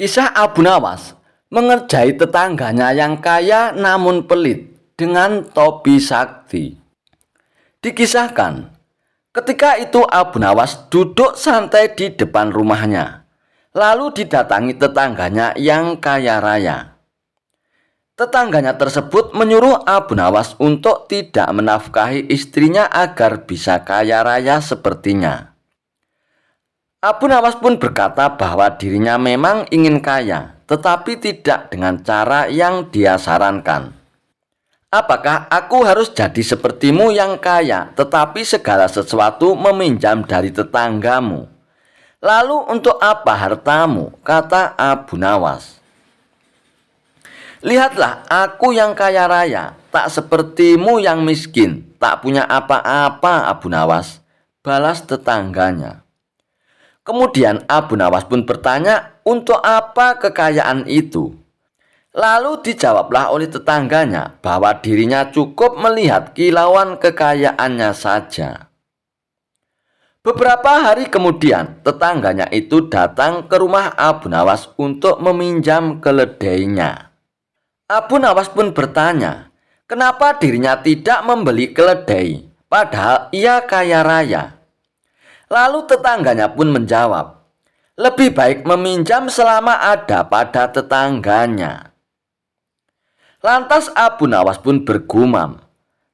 Kisah Abu Nawas mengerjai tetangganya yang kaya namun pelit dengan topi sakti. Dikisahkan, ketika itu Abu Nawas duduk santai di depan rumahnya, lalu didatangi tetangganya yang kaya raya. Tetangganya tersebut menyuruh Abu Nawas untuk tidak menafkahi istrinya agar bisa kaya raya sepertinya. Abu Nawas pun berkata bahwa dirinya memang ingin kaya, tetapi tidak dengan cara yang dia sarankan. Apakah aku harus jadi sepertimu yang kaya, tetapi segala sesuatu meminjam dari tetanggamu? Lalu untuk apa hartamu? Kata Abu Nawas. Lihatlah, aku yang kaya raya, tak sepertimu yang miskin, tak punya apa-apa. Abu Nawas balas tetangganya. Kemudian Abu Nawas pun bertanya, untuk apa kekayaan itu? Lalu dijawablah oleh tetangganya bahwa dirinya cukup melihat kilauan kekayaannya saja. Beberapa hari kemudian, tetangganya itu datang ke rumah Abu Nawas untuk meminjam keledainya. Abu Nawas pun bertanya, kenapa dirinya tidak membeli keledai, padahal ia kaya raya. Lalu tetangganya pun menjawab, lebih baik meminjam selama ada pada tetangganya. Lantas Abu Nawas pun bergumam,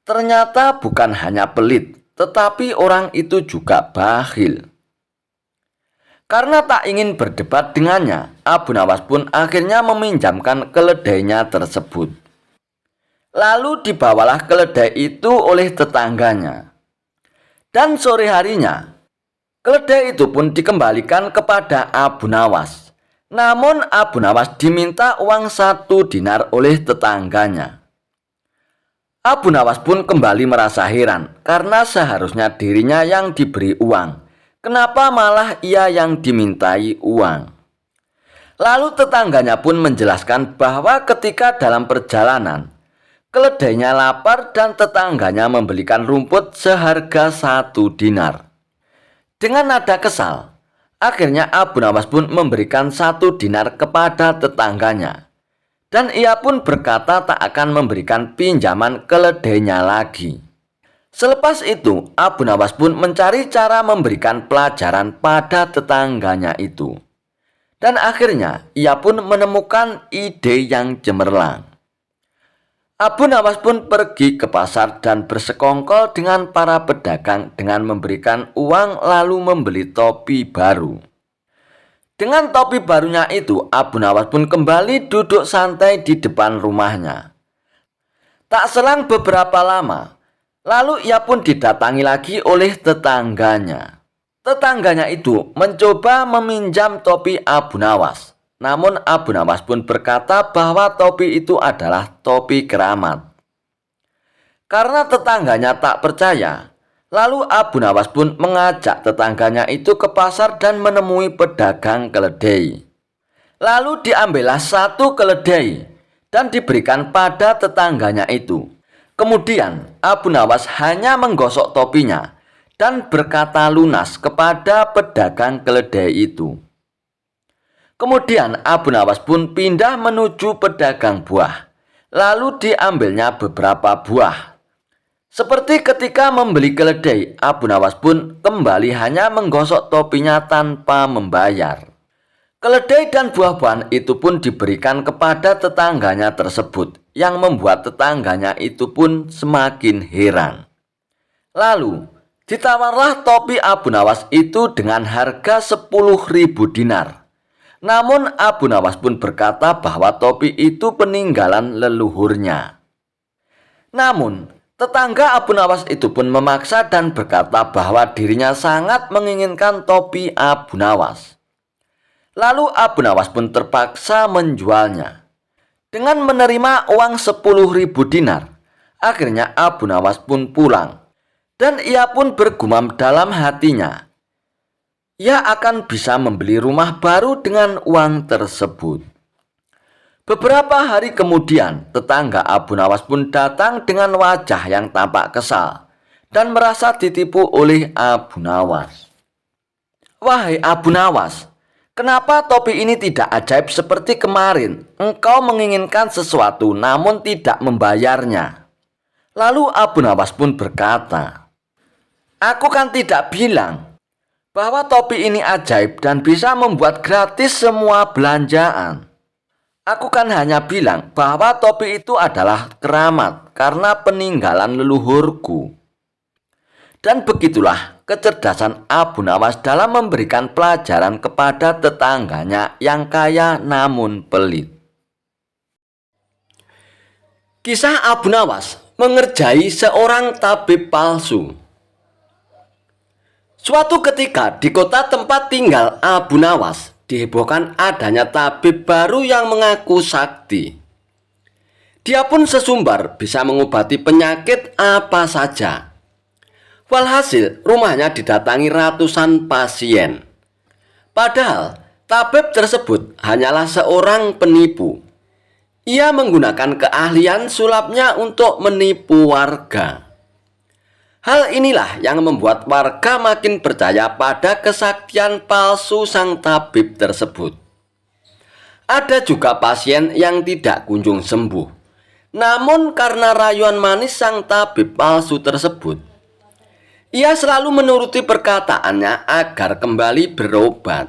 ternyata bukan hanya pelit, tetapi orang itu juga bakhil. Karena tak ingin berdebat dengannya, Abu Nawas pun akhirnya meminjamkan keledainya tersebut. Lalu dibawalah keledai itu oleh tetangganya. Dan sore harinya, keledai itu pun dikembalikan kepada Abu Nawas. Namun Abu Nawas diminta uang 1 dinar oleh tetangganya. Abu Nawas pun kembali merasa heran karena seharusnya dirinya yang diberi uang. Kenapa malah ia yang dimintai uang? Lalu tetangganya pun menjelaskan bahwa ketika dalam perjalanan, keledainya lapar dan tetangganya membelikan rumput seharga 1 dinar. Dengan nada kesal, akhirnya Abu Nawas pun memberikan 1 dinar kepada tetangganya. Dan ia pun berkata tak akan memberikan pinjaman keledainya lagi. Selepas itu, Abu Nawas pun mencari cara memberikan pelajaran pada tetangganya itu. Dan akhirnya, ia pun menemukan ide yang cemerlang. Abu Nawas pun pergi ke pasar dan bersekongkol dengan para pedagang dengan memberikan uang lalu membeli topi baru. Dengan topi barunya itu, Abu Nawas pun kembali duduk santai di depan rumahnya. Tak selang beberapa lama, lalu ia pun didatangi lagi oleh tetangganya. Tetangganya itu mencoba meminjam topi Abu Nawas. Namun Abu Nawas pun berkata bahwa topi itu adalah topi keramat. Karena tetangganya tak percaya, lalu Abu Nawas pun mengajak tetangganya itu ke pasar dan menemui pedagang keledai. Lalu diambillah 1 keledai dan diberikan pada tetangganya itu. Kemudian Abu Nawas hanya menggosok topinya dan berkata lunas kepada pedagang keledai itu. Kemudian Abu Nawas pun pindah menuju pedagang buah. Lalu diambilnya beberapa buah. Seperti ketika membeli keledai, Abu Nawas pun kembali hanya menggosok topinya tanpa membayar. Keledai dan buah-buahan itu pun diberikan kepada tetangganya tersebut, yang membuat tetangganya itu pun semakin heran. Lalu, ditawarlah topi Abu Nawas itu dengan harga 10.000 dinar. Namun Abu Nawas pun berkata bahwa topi itu peninggalan leluhurnya. Namun, tetangga Abu Nawas itu pun memaksa dan berkata bahwa dirinya sangat menginginkan topi Abu Nawas. Lalu Abu Nawas pun terpaksa menjualnya. Dengan menerima uang 10.000 dinar, akhirnya Abu Nawas pun pulang. Dan ia pun bergumam dalam hatinya, ia akan bisa membeli rumah baru dengan uang tersebut. Beberapa hari kemudian, tetangga Abu Nawas pun datang dengan wajah yang tampak kesal dan merasa ditipu oleh Abu Nawas. Wahai Abu Nawas, Kenapa topi ini tidak ajaib seperti kemarin? Engkau menginginkan sesuatu namun tidak membayarnya." Lalu Abu Nawas pun berkata, "Aku kan tidak bilang bahwa topi ini ajaib dan bisa membuat gratis semua belanjaan. Aku kan hanya bilang bahwa topi itu adalah keramat karena peninggalan leluhurku." Dan begitulah kecerdasan Abu Nawas dalam memberikan pelajaran kepada tetangganya yang kaya namun pelit. Kisah Abu Nawas mengerjai seorang tabib palsu. Suatu ketika di kota tempat tinggal Abu Nawas dihebohkan adanya tabib baru yang mengaku sakti. Dia pun sesumbar bisa mengobati penyakit apa saja. Walhasil rumahnya didatangi ratusan pasien. Padahal tabib tersebut hanyalah seorang penipu. Ia menggunakan keahlian sulapnya untuk menipu warga. Hal inilah yang membuat warga makin percaya pada kesaktian palsu sang tabib tersebut. Ada juga pasien yang tidak kunjung sembuh. Namun karena rayuan manis sang tabib palsu tersebut, ia selalu menuruti perkataannya agar kembali berobat.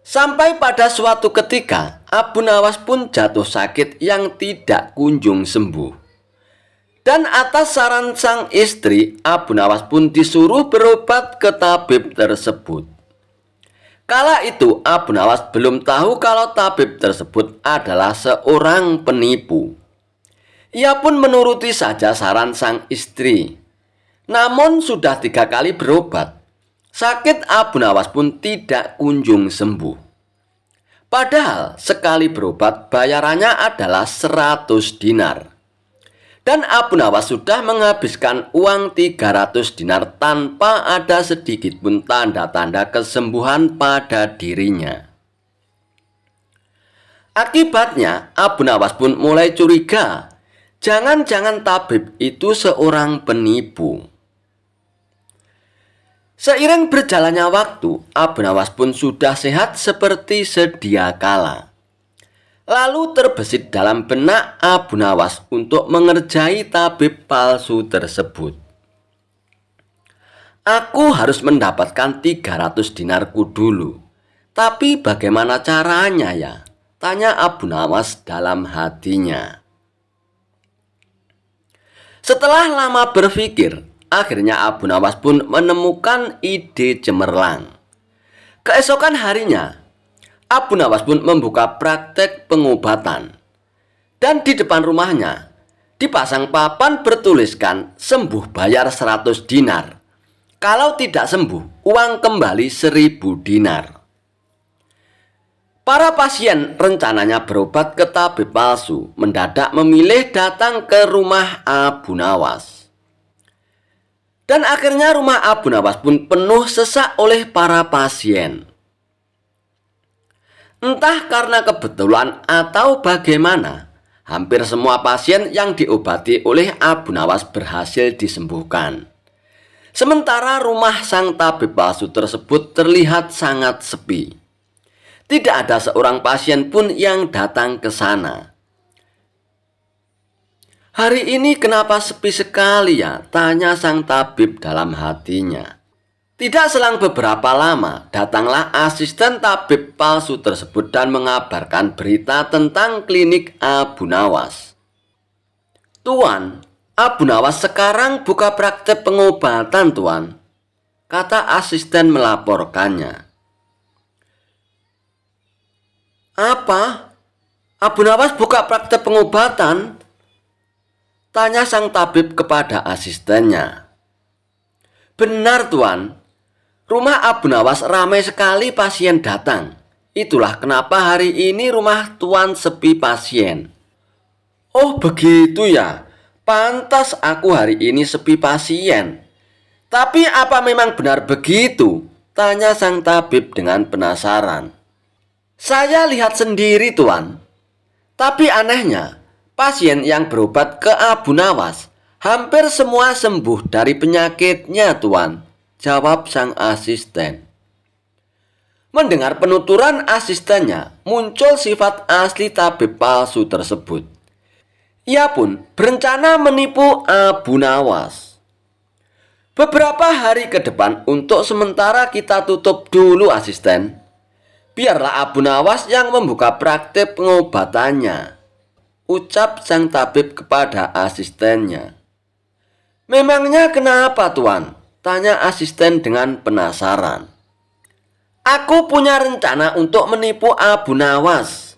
Sampai pada suatu ketika, Abu Nawas pun jatuh sakit yang tidak kunjung sembuh. Dan atas saran sang istri, Abu Nawas pun disuruh berobat ke tabib tersebut. Kala itu Abu Nawas belum tahu kalau tabib tersebut adalah seorang penipu. Ia pun menuruti saja saran sang istri. Namun sudah 3 kali berobat, sakit Abu Nawas pun tidak kunjung sembuh. Padahal sekali berobat bayarannya adalah 100 dinar. Dan Abu Nawas sudah menghabiskan uang 300 dinar tanpa ada sedikit pun tanda-tanda kesembuhan pada dirinya. Akibatnya Abu Nawas pun mulai curiga, jangan-jangan tabib itu seorang penipu. Seiring berjalannya waktu, Abu Nawas pun sudah sehat seperti sedia kala. Lalu terbesit dalam benak Abu Nawas untuk mengerjai tabib palsu tersebut. "Aku harus mendapatkan 300 dinarku dulu. Tapi bagaimana caranya ya?" tanya Abu Nawas dalam hatinya. Setelah lama berpikir, akhirnya Abu Nawas pun menemukan ide cemerlang. Keesokan harinya, Abu Nawas pun membuka praktek pengobatan. Dan di depan rumahnya dipasang papan bertuliskan sembuh bayar 100 dinar. Kalau tidak sembuh, uang kembali 1000 dinar. Para pasien rencananya berobat ke tabib palsu mendadak memilih datang ke rumah Abu Nawas. Dan akhirnya rumah Abu Nawas pun penuh sesak oleh para pasien. Entah karena kebetulan atau bagaimana, hampir semua pasien yang diobati oleh Abu Nawas berhasil disembuhkan. Sementara rumah sang tabib palsu tersebut terlihat sangat sepi. Tidak ada seorang pasien pun yang datang ke sana. "Hari ini kenapa sepi sekali ya?" tanya sang tabib dalam hatinya. Tidak selang beberapa lama, datanglah asisten tabib palsu tersebut dan mengabarkan berita tentang klinik Abu Nawas. "Tuan, Abu Nawas sekarang buka praktek pengobatan, Tuan," kata asisten melaporkannya. "Apa? Abu Nawas buka praktek pengobatan?" tanya sang tabib kepada asistennya. "Benar, Tuan. Rumah Abu Nawas ramai sekali pasien datang. Itulah kenapa hari ini rumah Tuan sepi pasien." "Oh begitu ya. Pantas aku hari ini sepi pasien. Tapi apa memang benar begitu?" tanya sang tabib dengan penasaran. "Saya lihat sendiri, Tuan. Tapi anehnya, pasien yang berobat ke Abu Nawas hampir semua sembuh dari penyakitnya, Tuan," jawab sang asisten. Mendengar penuturan asistennya, muncul sifat asli tabib palsu tersebut. Ia pun berencana menipu Abu Nawas. Beberapa hari ke depan, untuk sementara kita tutup dulu asisten. Biarlah Abu Nawas yang membuka praktik pengobatannya, ucap sang tabib kepada asistennya. Memangnya kenapa, Tuan? Tanya asisten dengan penasaran. Aku punya rencana untuk menipu Abu Nawas.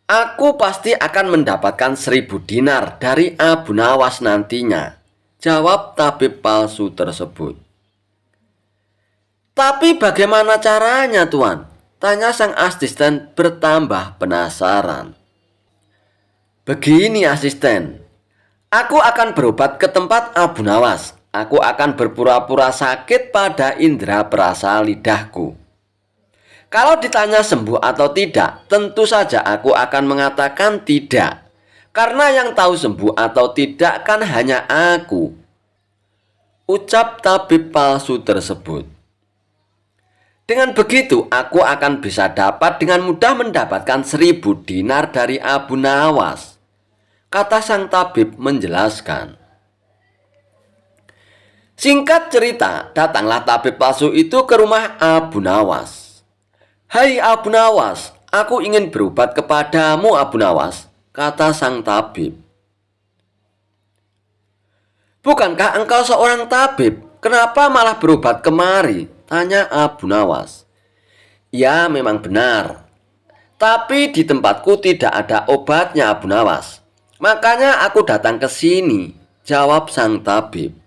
Aku pasti akan mendapatkan 1.000 dinar dari Abu Nawas nantinya, jawab tabib palsu tersebut. Tapi bagaimana caranya, Tuan? Tanya sang asisten bertambah penasaran. Begini asisten, aku akan berobat ke tempat Abu Nawas. Aku akan berpura-pura sakit pada indera perasa lidahku. Kalau ditanya sembuh atau tidak, tentu saja aku akan mengatakan tidak. Karena yang tahu sembuh atau tidak kan hanya aku, ucap tabib palsu tersebut. Dengan begitu, aku akan bisa dapat dengan mudah mendapatkan 1.000 dinar dari Abu Nawas, kata sang tabib menjelaskan. Singkat cerita, datanglah tabib palsu itu ke rumah Abu Nawas. Hai Abu Nawas, aku ingin berobat kepadamu Abu Nawas, kata sang tabib. Bukankah engkau seorang tabib? Kenapa malah berobat kemari? Tanya Abu Nawas. Ya, memang benar. Tapi di tempatku tidak ada obatnya Abu Nawas. Makanya aku datang ke sini, jawab sang tabib.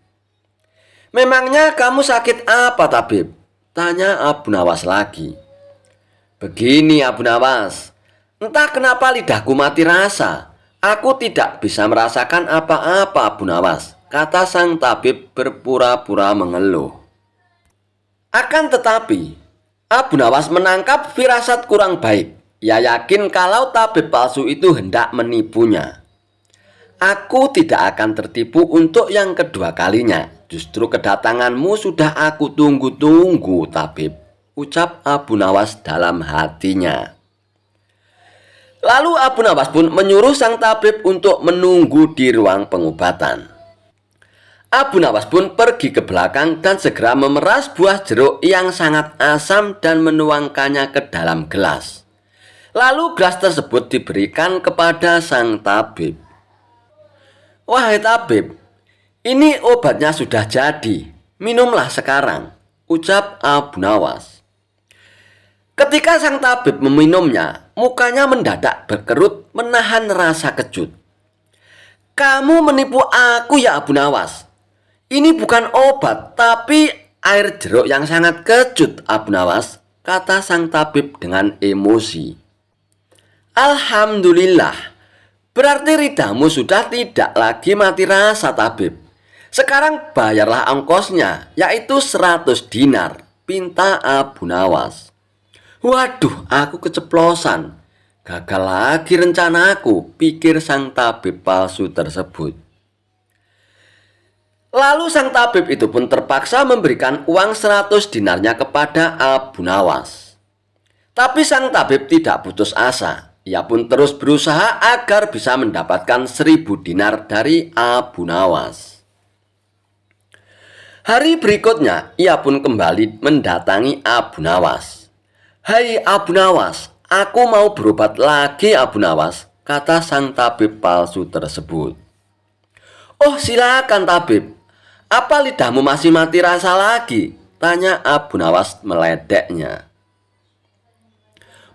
Memangnya kamu sakit apa, tabib? Tanya Abu Nawas lagi. Begini Abu Nawas, entah kenapa lidahku mati rasa. Aku tidak bisa merasakan apa-apa Abu Nawas, kata sang tabib berpura-pura mengeluh. Akan tetapi, Abu Nawas menangkap firasat kurang baik. Ia yakin kalau tabib palsu itu hendak menipunya. Aku tidak akan tertipu untuk yang kedua kalinya. Justru kedatanganmu sudah aku tunggu-tunggu, tabib, ucap Abu Nawas dalam hatinya. Lalu Abu Nawas pun menyuruh sang tabib untuk menunggu di ruang pengobatan. Abu Nawas pun pergi ke belakang dan segera memeras buah jeruk yang sangat asam dan menuangkannya ke dalam gelas. Lalu gelas tersebut diberikan kepada sang tabib. Wahai tabib, ini obatnya sudah jadi, minumlah sekarang, ucap Abu Nawas. Ketika sang tabib meminumnya, mukanya mendadak berkerut menahan rasa kejut. Kamu menipu aku ya Abu Nawas. Ini bukan obat, tapi air jeruk yang sangat kecut Abu Nawas, kata sang tabib dengan emosi. Alhamdulillah, berarti lidahmu sudah tidak lagi mati rasa tabib. Sekarang bayarlah ongkosnya, yaitu 100 dinar, pinta Abu Nawas. Waduh, aku keceplosan. Gagal lagi rencanaku, pikir sang tabib palsu tersebut. Lalu sang tabib itu pun terpaksa memberikan uang 100 dinarnya kepada Abu Nawas. Tapi sang tabib tidak putus asa. Ia pun terus berusaha agar bisa mendapatkan 1.000 dinar dari Abu Nawas. Hari berikutnya, ia pun kembali mendatangi Abu Nawas. Hai Abu Nawas, aku mau berobat lagi Abu Nawas, kata sang tabib palsu tersebut. Oh silakan tabib, apa lidahmu masih mati rasa lagi? Tanya Abu Nawas meledeknya.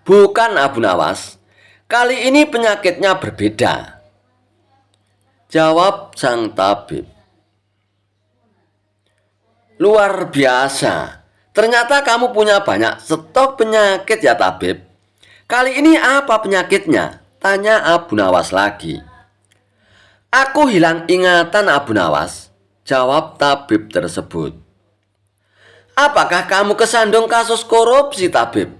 Bukan Abu Nawas, kali ini penyakitnya berbeda, jawab sang tabib. Luar biasa. Ternyata kamu punya banyak stok penyakit ya tabib. Kali ini apa penyakitnya? Tanya Abu Nawas lagi. Aku hilang ingatan Abu Nawas, jawab tabib tersebut. Apakah kamu kesandung kasus korupsi tabib?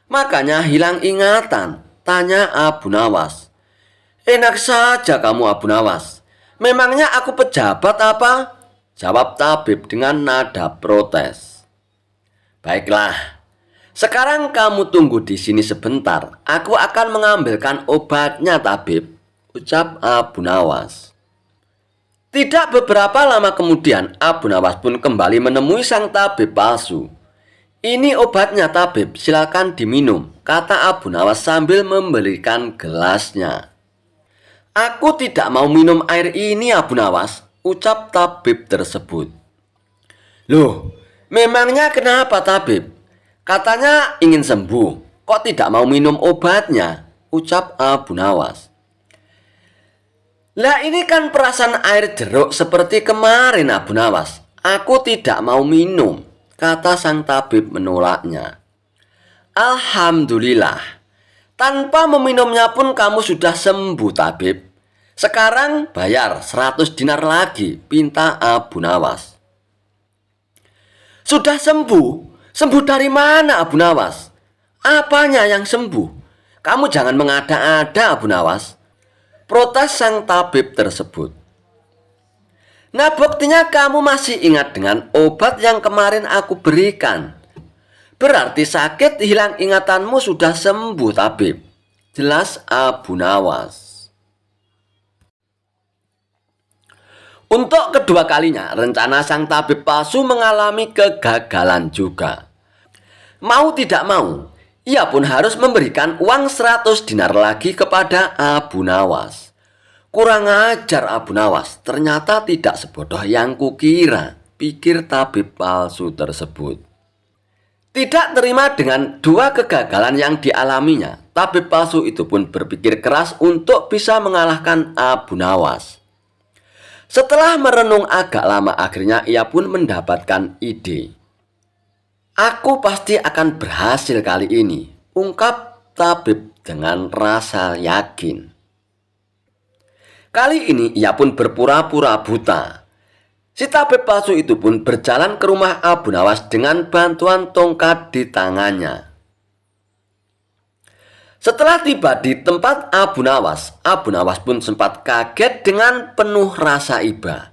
Makanya hilang ingatan, tanya Abu Nawas. Enak saja kamu Abu Nawas. Memangnya aku pejabat apa? Jawab tabib dengan nada protes. Baiklah, Sekarang kamu tunggu di sini sebentar. Aku akan mengambilkan obatnya, tabib, ucap Abu Nawas. Tidak beberapa lama kemudian, Abu Nawas pun kembali menemui sang tabib palsu. Ini obatnya, tabib, silakan diminum, kata Abu Nawas sambil memberikan gelasnya. Aku tidak mau minum air ini, Abu Nawas, ucap tabib tersebut. Loh, memangnya kenapa, tabib? Katanya ingin sembuh, kok tidak mau minum obatnya, ucap Abu Nawas. Lah ini kan perasan air jeruk seperti kemarin, Abu Nawas. Aku tidak mau minum, kata sang tabib menolaknya. Alhamdulillah, tanpa meminumnya pun kamu sudah sembuh, tabib. Sekarang bayar 100 dinar lagi, pinta Abu Nawas. Sudah sembuh? Sembuh dari mana, Abu Nawas? Apanya yang sembuh? Kamu jangan mengada-ada, Abu Nawas, protes sang tabib tersebut. Nah, buktinya kamu masih ingat dengan obat yang kemarin aku berikan. Berarti sakit hilang ingatanmu sudah sembuh, tabib, jelas Abu Nawas. Untuk kedua kalinya, rencana sang tabib palsu mengalami kegagalan juga. Mau tidak mau, ia pun harus memberikan uang 100 dinar lagi kepada Abu Nawas. Kurang ajar Abu Nawas, ternyata tidak sebodoh yang kukira, pikir tabib palsu tersebut. Tidak terima dengan dua kegagalan yang dialaminya, tabib palsu itu pun berpikir keras untuk bisa mengalahkan Abu Nawas. Setelah merenung agak lama, akhirnya ia pun mendapatkan ide. Aku pasti akan berhasil kali ini, ungkap tabib dengan rasa yakin. Kali ini ia pun berpura-pura buta. Si tabib palsu itu pun berjalan ke rumah Abu Nawas dengan bantuan tongkat di tangannya. Setelah tiba di tempat Abu Nawas pun sempat kaget dengan penuh rasa iba.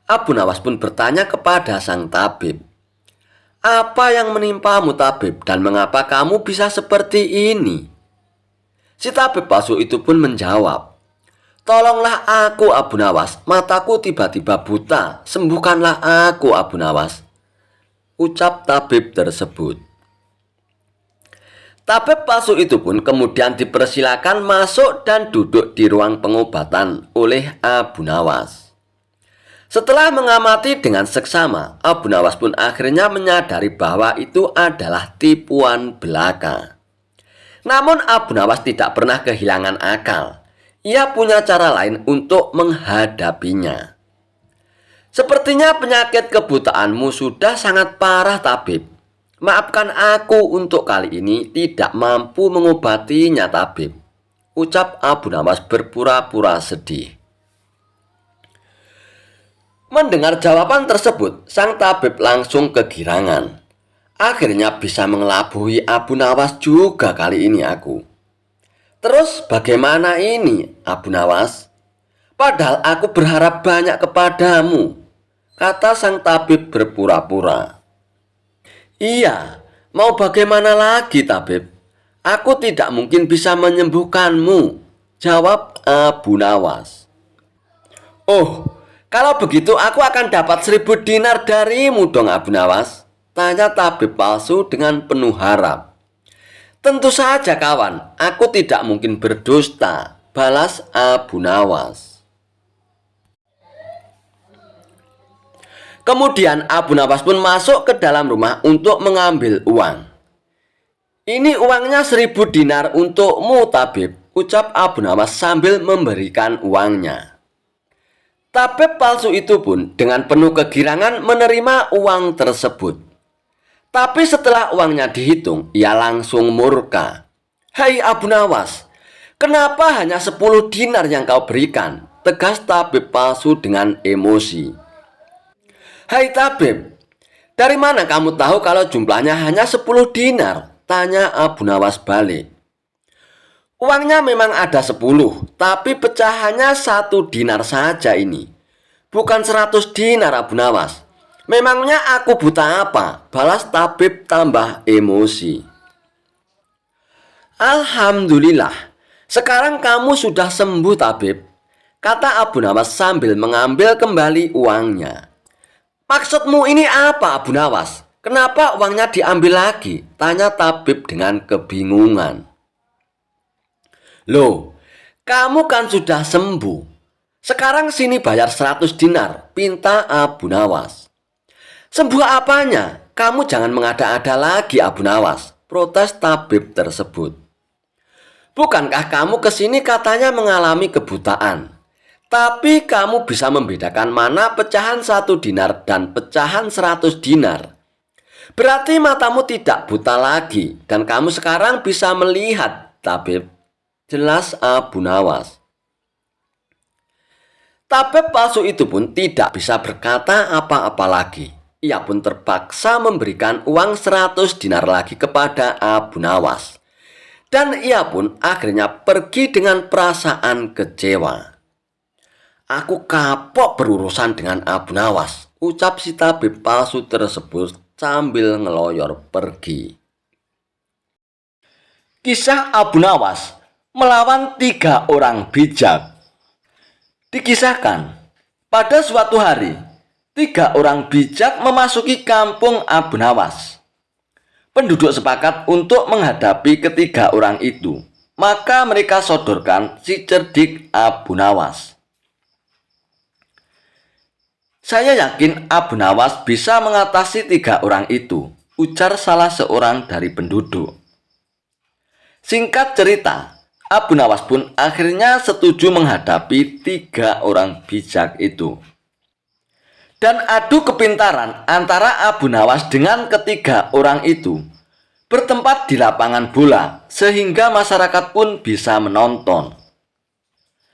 Abu Nawas pun bertanya kepada sang tabib, "Apa yang menimpamu, tabib, dan mengapa kamu bisa seperti ini?" Si tabib palsu itu pun menjawab, "Tolonglah aku, Abu Nawas, mataku tiba-tiba buta, sembuhkanlah aku, Abu Nawas," ucap tabib tersebut. Tabib palsu itu pun kemudian dipersilakan masuk dan duduk di ruang pengobatan oleh Abu Nawas. Setelah mengamati dengan seksama, Abu Nawas pun akhirnya menyadari bahwa itu adalah tipuan belaka. Namun Abu Nawas tidak pernah kehilangan akal. Ia punya cara lain untuk menghadapinya. Sepertinya penyakit kebutaanmu sudah sangat parah, tabib. Maafkan aku untuk kali ini tidak mampu mengobatinya, tabib, ucap Abu Nawas berpura-pura sedih. Mendengar jawaban tersebut, sang tabib langsung kegirangan. Akhirnya bisa mengelabui Abu Nawas juga kali ini aku. Terus bagaimana ini, Abu Nawas? Padahal aku berharap banyak kepadamu, kata sang tabib berpura-pura. Iya, mau bagaimana lagi, tabib? Aku tidak mungkin bisa menyembuhkanmu, jawab Abu Nawas. Oh, kalau begitu aku akan dapat 1000 dinar darimu dong, Abu Nawas, tanya tabib palsu dengan penuh harap. Tentu saja kawan, aku tidak mungkin berdusta, balas Abu Nawas. Kemudian Abu Nawas pun masuk ke dalam rumah untuk mengambil uang. Ini uangnya 1000 dinar untukmu, tabib, ucap Abu Nawas sambil memberikan uangnya. Tabib palsu itu pun dengan penuh kegirangan menerima uang tersebut. Tapi setelah uangnya dihitung, ia langsung murka. "Hai Abu Nawas, kenapa hanya 10 dinar yang kau berikan?" tegas tabib palsu dengan emosi. "Hai tabib, dari mana kamu tahu kalau jumlahnya hanya 10 dinar? Tanya Abu Nawas balik. "Uangnya memang ada 10, tapi pecahannya 1 dinar saja ini. Bukan 100 dinar, Abu Nawas. Memangnya aku buta apa?" balas tabib tambah emosi. Alhamdulillah, sekarang kamu sudah sembuh, tabib, kata Abu Nawas sambil mengambil kembali uangnya. Maksudmu ini apa, Abu Nawas? Kenapa uangnya diambil lagi? Tanya tabib dengan kebingungan. Loh, kamu kan sudah sembuh. Sekarang sini bayar 100 dinar, pinta Abu Nawas. Sembuh apanya? Kamu jangan mengada-ada lagi, Abu Nawas, protes tabib tersebut. Bukankah kamu kesini katanya mengalami kebutaan? Tapi kamu bisa membedakan mana pecahan 1 dinar dan pecahan 100 dinar. Berarti matamu tidak buta lagi dan kamu sekarang bisa melihat, tabib, jelas Abu Nawas. Tabib palsu itu pun tidak bisa berkata apa-apa lagi. Ia pun terpaksa memberikan uang 100 dinar lagi kepada Abu Nawas. Dan ia pun akhirnya pergi dengan perasaan kecewa. Aku kapok berurusan dengan Abu Nawas, ucap si tabib palsu tersebut sambil ngeloyor pergi. Kisah Abu Nawas melawan 3 orang bijak. Dikisahkan, pada suatu hari, 3 orang bijak memasuki kampung Abu Nawas. Penduduk sepakat untuk menghadapi ketiga orang itu. Maka mereka sodorkan si cerdik Abu Nawas. Saya yakin Abu Nawas bisa mengatasi 3 orang itu, ujar salah seorang dari penduduk. Singkat cerita, Abu Nawas pun akhirnya setuju menghadapi 3 orang bijak itu. Dan adu kepintaran antara Abu Nawas dengan ketiga orang itu bertempat di lapangan bola sehingga masyarakat pun bisa menonton.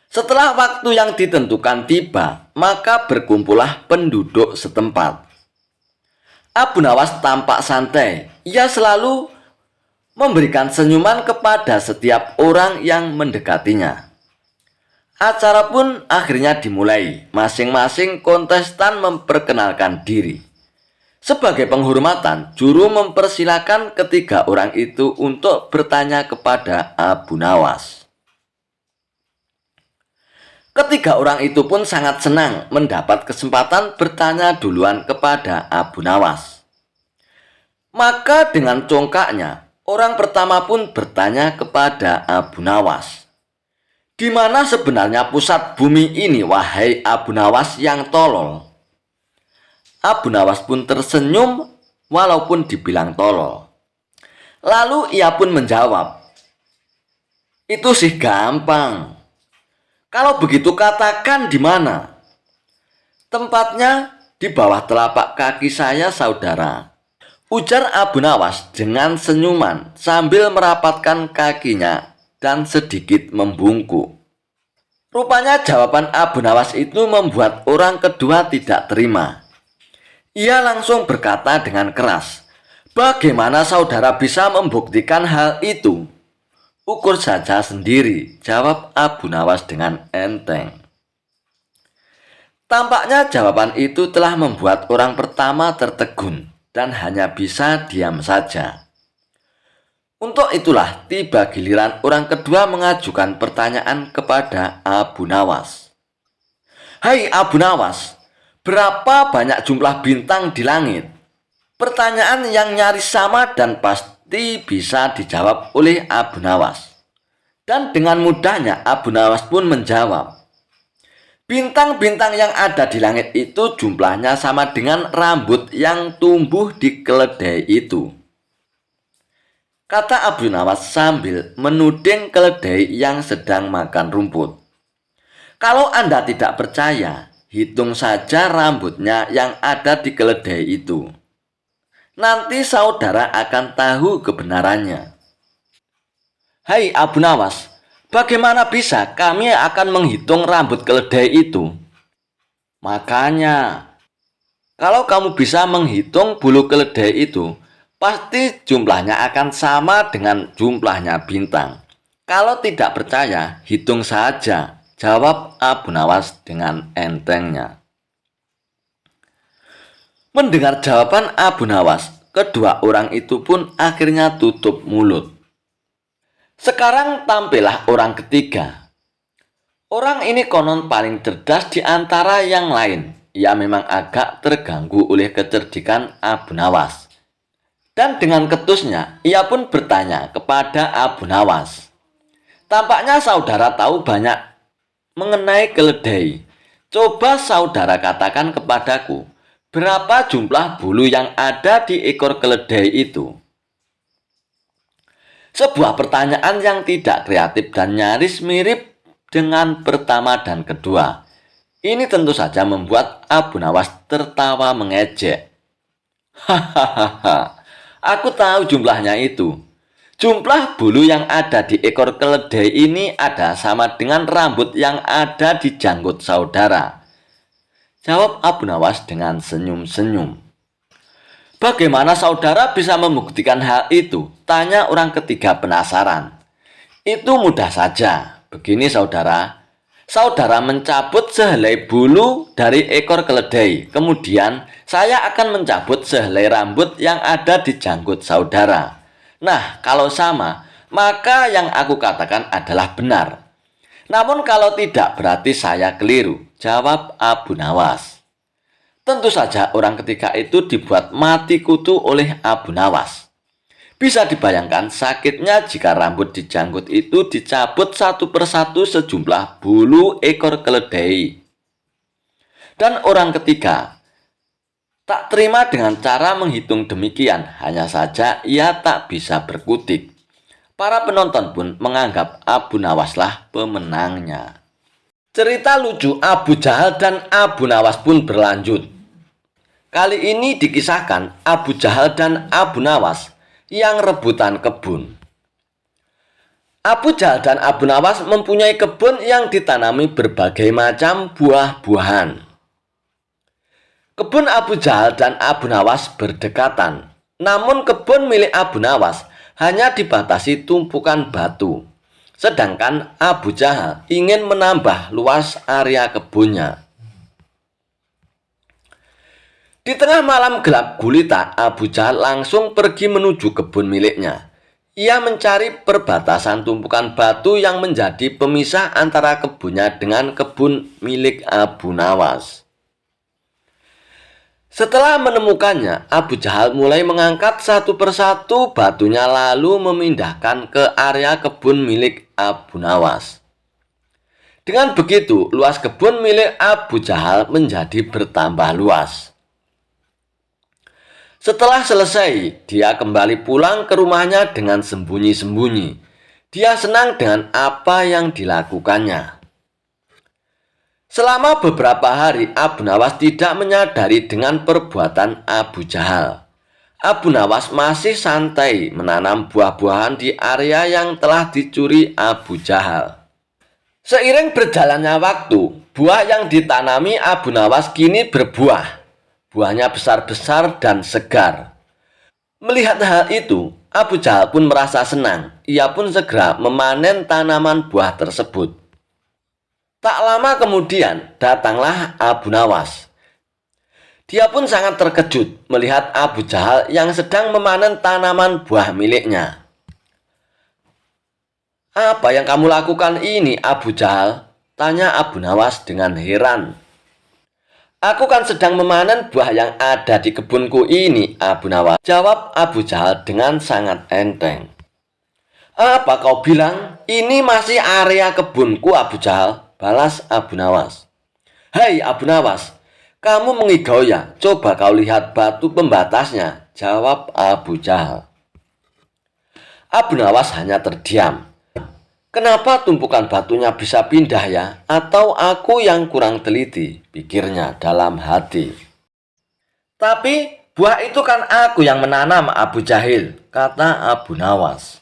Setelah waktu yang ditentukan tiba, maka berkumpullah penduduk setempat. Abu Nawas tampak santai. Ia selalu memberikan senyuman kepada setiap orang yang mendekatinya. Acara pun akhirnya dimulai. Masing-masing kontestan memperkenalkan diri. Sebagai penghormatan, juru mempersilahkan ketiga orang itu untuk bertanya kepada Abu Nawas. Ketiga orang itu pun sangat senang mendapat kesempatan bertanya duluan kepada Abu Nawas. Maka dengan congkaknya, orang pertama pun bertanya kepada Abu Nawas. Di mana sebenarnya pusat bumi ini, wahai Abu Nawas yang tolol? Abu Nawas pun tersenyum walaupun dibilang tolol. Lalu ia pun menjawab, itu sih gampang. Kalau begitu katakan di mana? Tempatnya di bawah telapak kaki saya, saudara, ujar Abu Nawas dengan senyuman sambil merapatkan kakinya dan sedikit membungkuk. Rupanya jawaban Abu Nawas itu membuat orang kedua tidak terima. Ia langsung berkata dengan keras, bagaimana saudara bisa membuktikan hal itu? Ukur saja sendiri, jawab Abu Nawas dengan enteng. Tampaknya jawaban itu telah membuat orang pertama tertegun dan hanya bisa diam saja. Untuk itulah tiba giliran orang kedua mengajukan pertanyaan kepada Abu Nawas. Hai Abu Nawas, berapa banyak jumlah bintang di langit? Pertanyaan yang nyaris sama dan pasti bisa dijawab oleh Abu Nawas. Dan dengan mudahnya Abu Nawas pun menjawab. Bintang-bintang yang ada di langit itu jumlahnya sama dengan rambut yang tumbuh di keledai itu, kata Abu Nawas sambil menuding keledai yang sedang makan rumput. Kalau Anda tidak percaya, hitung saja rambutnya yang ada di keledai itu. Nanti saudara akan tahu kebenarannya. Hai Abu Nawas, bagaimana bisa kami akan menghitung rambut keledai itu? Makanya, kalau kamu bisa menghitung bulu keledai itu, pasti jumlahnya akan sama dengan jumlahnya bintang. Kalau tidak percaya, hitung saja, jawab Abu Nawas dengan entengnya. Mendengar jawaban Abu Nawas, kedua orang itu pun akhirnya tutup mulut. Sekarang tampillah orang ketiga. Orang ini konon paling cerdas di antara yang lain. Ia memang agak terganggu oleh kecerdikan Abu Nawas. Dan dengan ketusnya, ia pun bertanya kepada Abu Nawas. Tampaknya saudara tahu banyak mengenai keledai. Coba saudara katakan kepadaku, berapa jumlah bulu yang ada di ekor keledai itu? Sebuah pertanyaan yang tidak kreatif dan nyaris mirip dengan pertama dan kedua. Ini tentu saja membuat Abu Nawas tertawa mengejek. Hahaha, aku tahu jumlahnya itu. Jumlah bulu yang ada di ekor keledai ini ada sama dengan rambut yang ada di janggut saudara. Jawab Abu Nawas dengan senyum-senyum. Bagaimana saudara bisa membuktikan hal itu? Tanya orang ketiga penasaran. Itu mudah saja. Begini saudara. Saudara mencabut sehelai bulu dari ekor keledai. Kemudian saya akan mencabut sehelai rambut yang ada di janggut saudara. Nah, kalau sama, maka yang aku katakan adalah benar. Namun kalau tidak berarti saya keliru, jawab Abu Nawas. Tentu saja orang ketiga itu dibuat mati kutu oleh Abu Nawas. Bisa dibayangkan sakitnya jika rambut di janggut itu dicabut satu persatu sejumlah bulu ekor keledai. Dan orang ketiga tak terima dengan cara menghitung demikian, hanya saja ia tak bisa berkutik. Para penonton pun menganggap Abu Nawaslah pemenangnya. Cerita lucu Abu Jahal dan Abu Nawas pun berlanjut. Kali ini dikisahkan Abu Jahal dan Abu Nawas yang rebutan kebun. Abu Jahal dan Abu Nawas mempunyai kebun yang ditanami berbagai macam buah-buahan. Kebun Abu Jahal dan Abu Nawas berdekatan, namun kebun milik Abu Nawas hanya dibatasi tumpukan batu, sedangkan Abu Jahal ingin menambah luas area kebunnya. Di tengah malam gelap gulita, Abu Jahal langsung pergi menuju kebun miliknya. Ia mencari perbatasan tumpukan batu yang menjadi pemisah antara kebunnya dengan kebun milik Abu Nawas. Setelah menemukannya, Abu Jahal mulai mengangkat satu persatu batunya lalu memindahkan ke area kebun milik Abu Nawas. Dengan begitu, luas kebun milik Abu Jahal menjadi bertambah luas. Setelah selesai, dia kembali pulang ke rumahnya dengan sembunyi-sembunyi. Dia senang dengan apa yang dilakukannya. Selama beberapa hari, Abu Nawas tidak menyadari dengan perbuatan Abu Jahal. Abu Nawas masih santai menanam buah-buahan di area yang telah dicuri Abu Jahal. Seiring berjalannya waktu, buah yang ditanami Abu Nawas kini berbuah. Buahnya besar-besar dan segar. Melihat hal itu, Abu Jahal pun merasa senang. Ia pun segera memanen tanaman buah tersebut. Tak lama kemudian, datanglah Abu Nawas. Dia pun sangat terkejut melihat Abu Jahal yang sedang memanen tanaman buah miliknya. "Apa yang kamu lakukan ini, Abu Jahal?" tanya Abu Nawas dengan heran. "Aku kan sedang memanen buah yang ada di kebunku ini, Abu Nawas," jawab Abu Jahal dengan sangat enteng. "Apa kau bilang? Ini masih area kebunku, Abu Jahal," balas Abu Nawas. "Hei Abu Nawas, kamu mengigau ya? Coba kau lihat batu pembatasnya," jawab Abu Jahal. Abu Nawas hanya terdiam. "Kenapa tumpukan batunya bisa pindah ya? Atau aku yang kurang teliti?" pikirnya dalam hati. "Tapi buah itu kan aku yang menanam, Abu Jahil," kata Abu Nawas.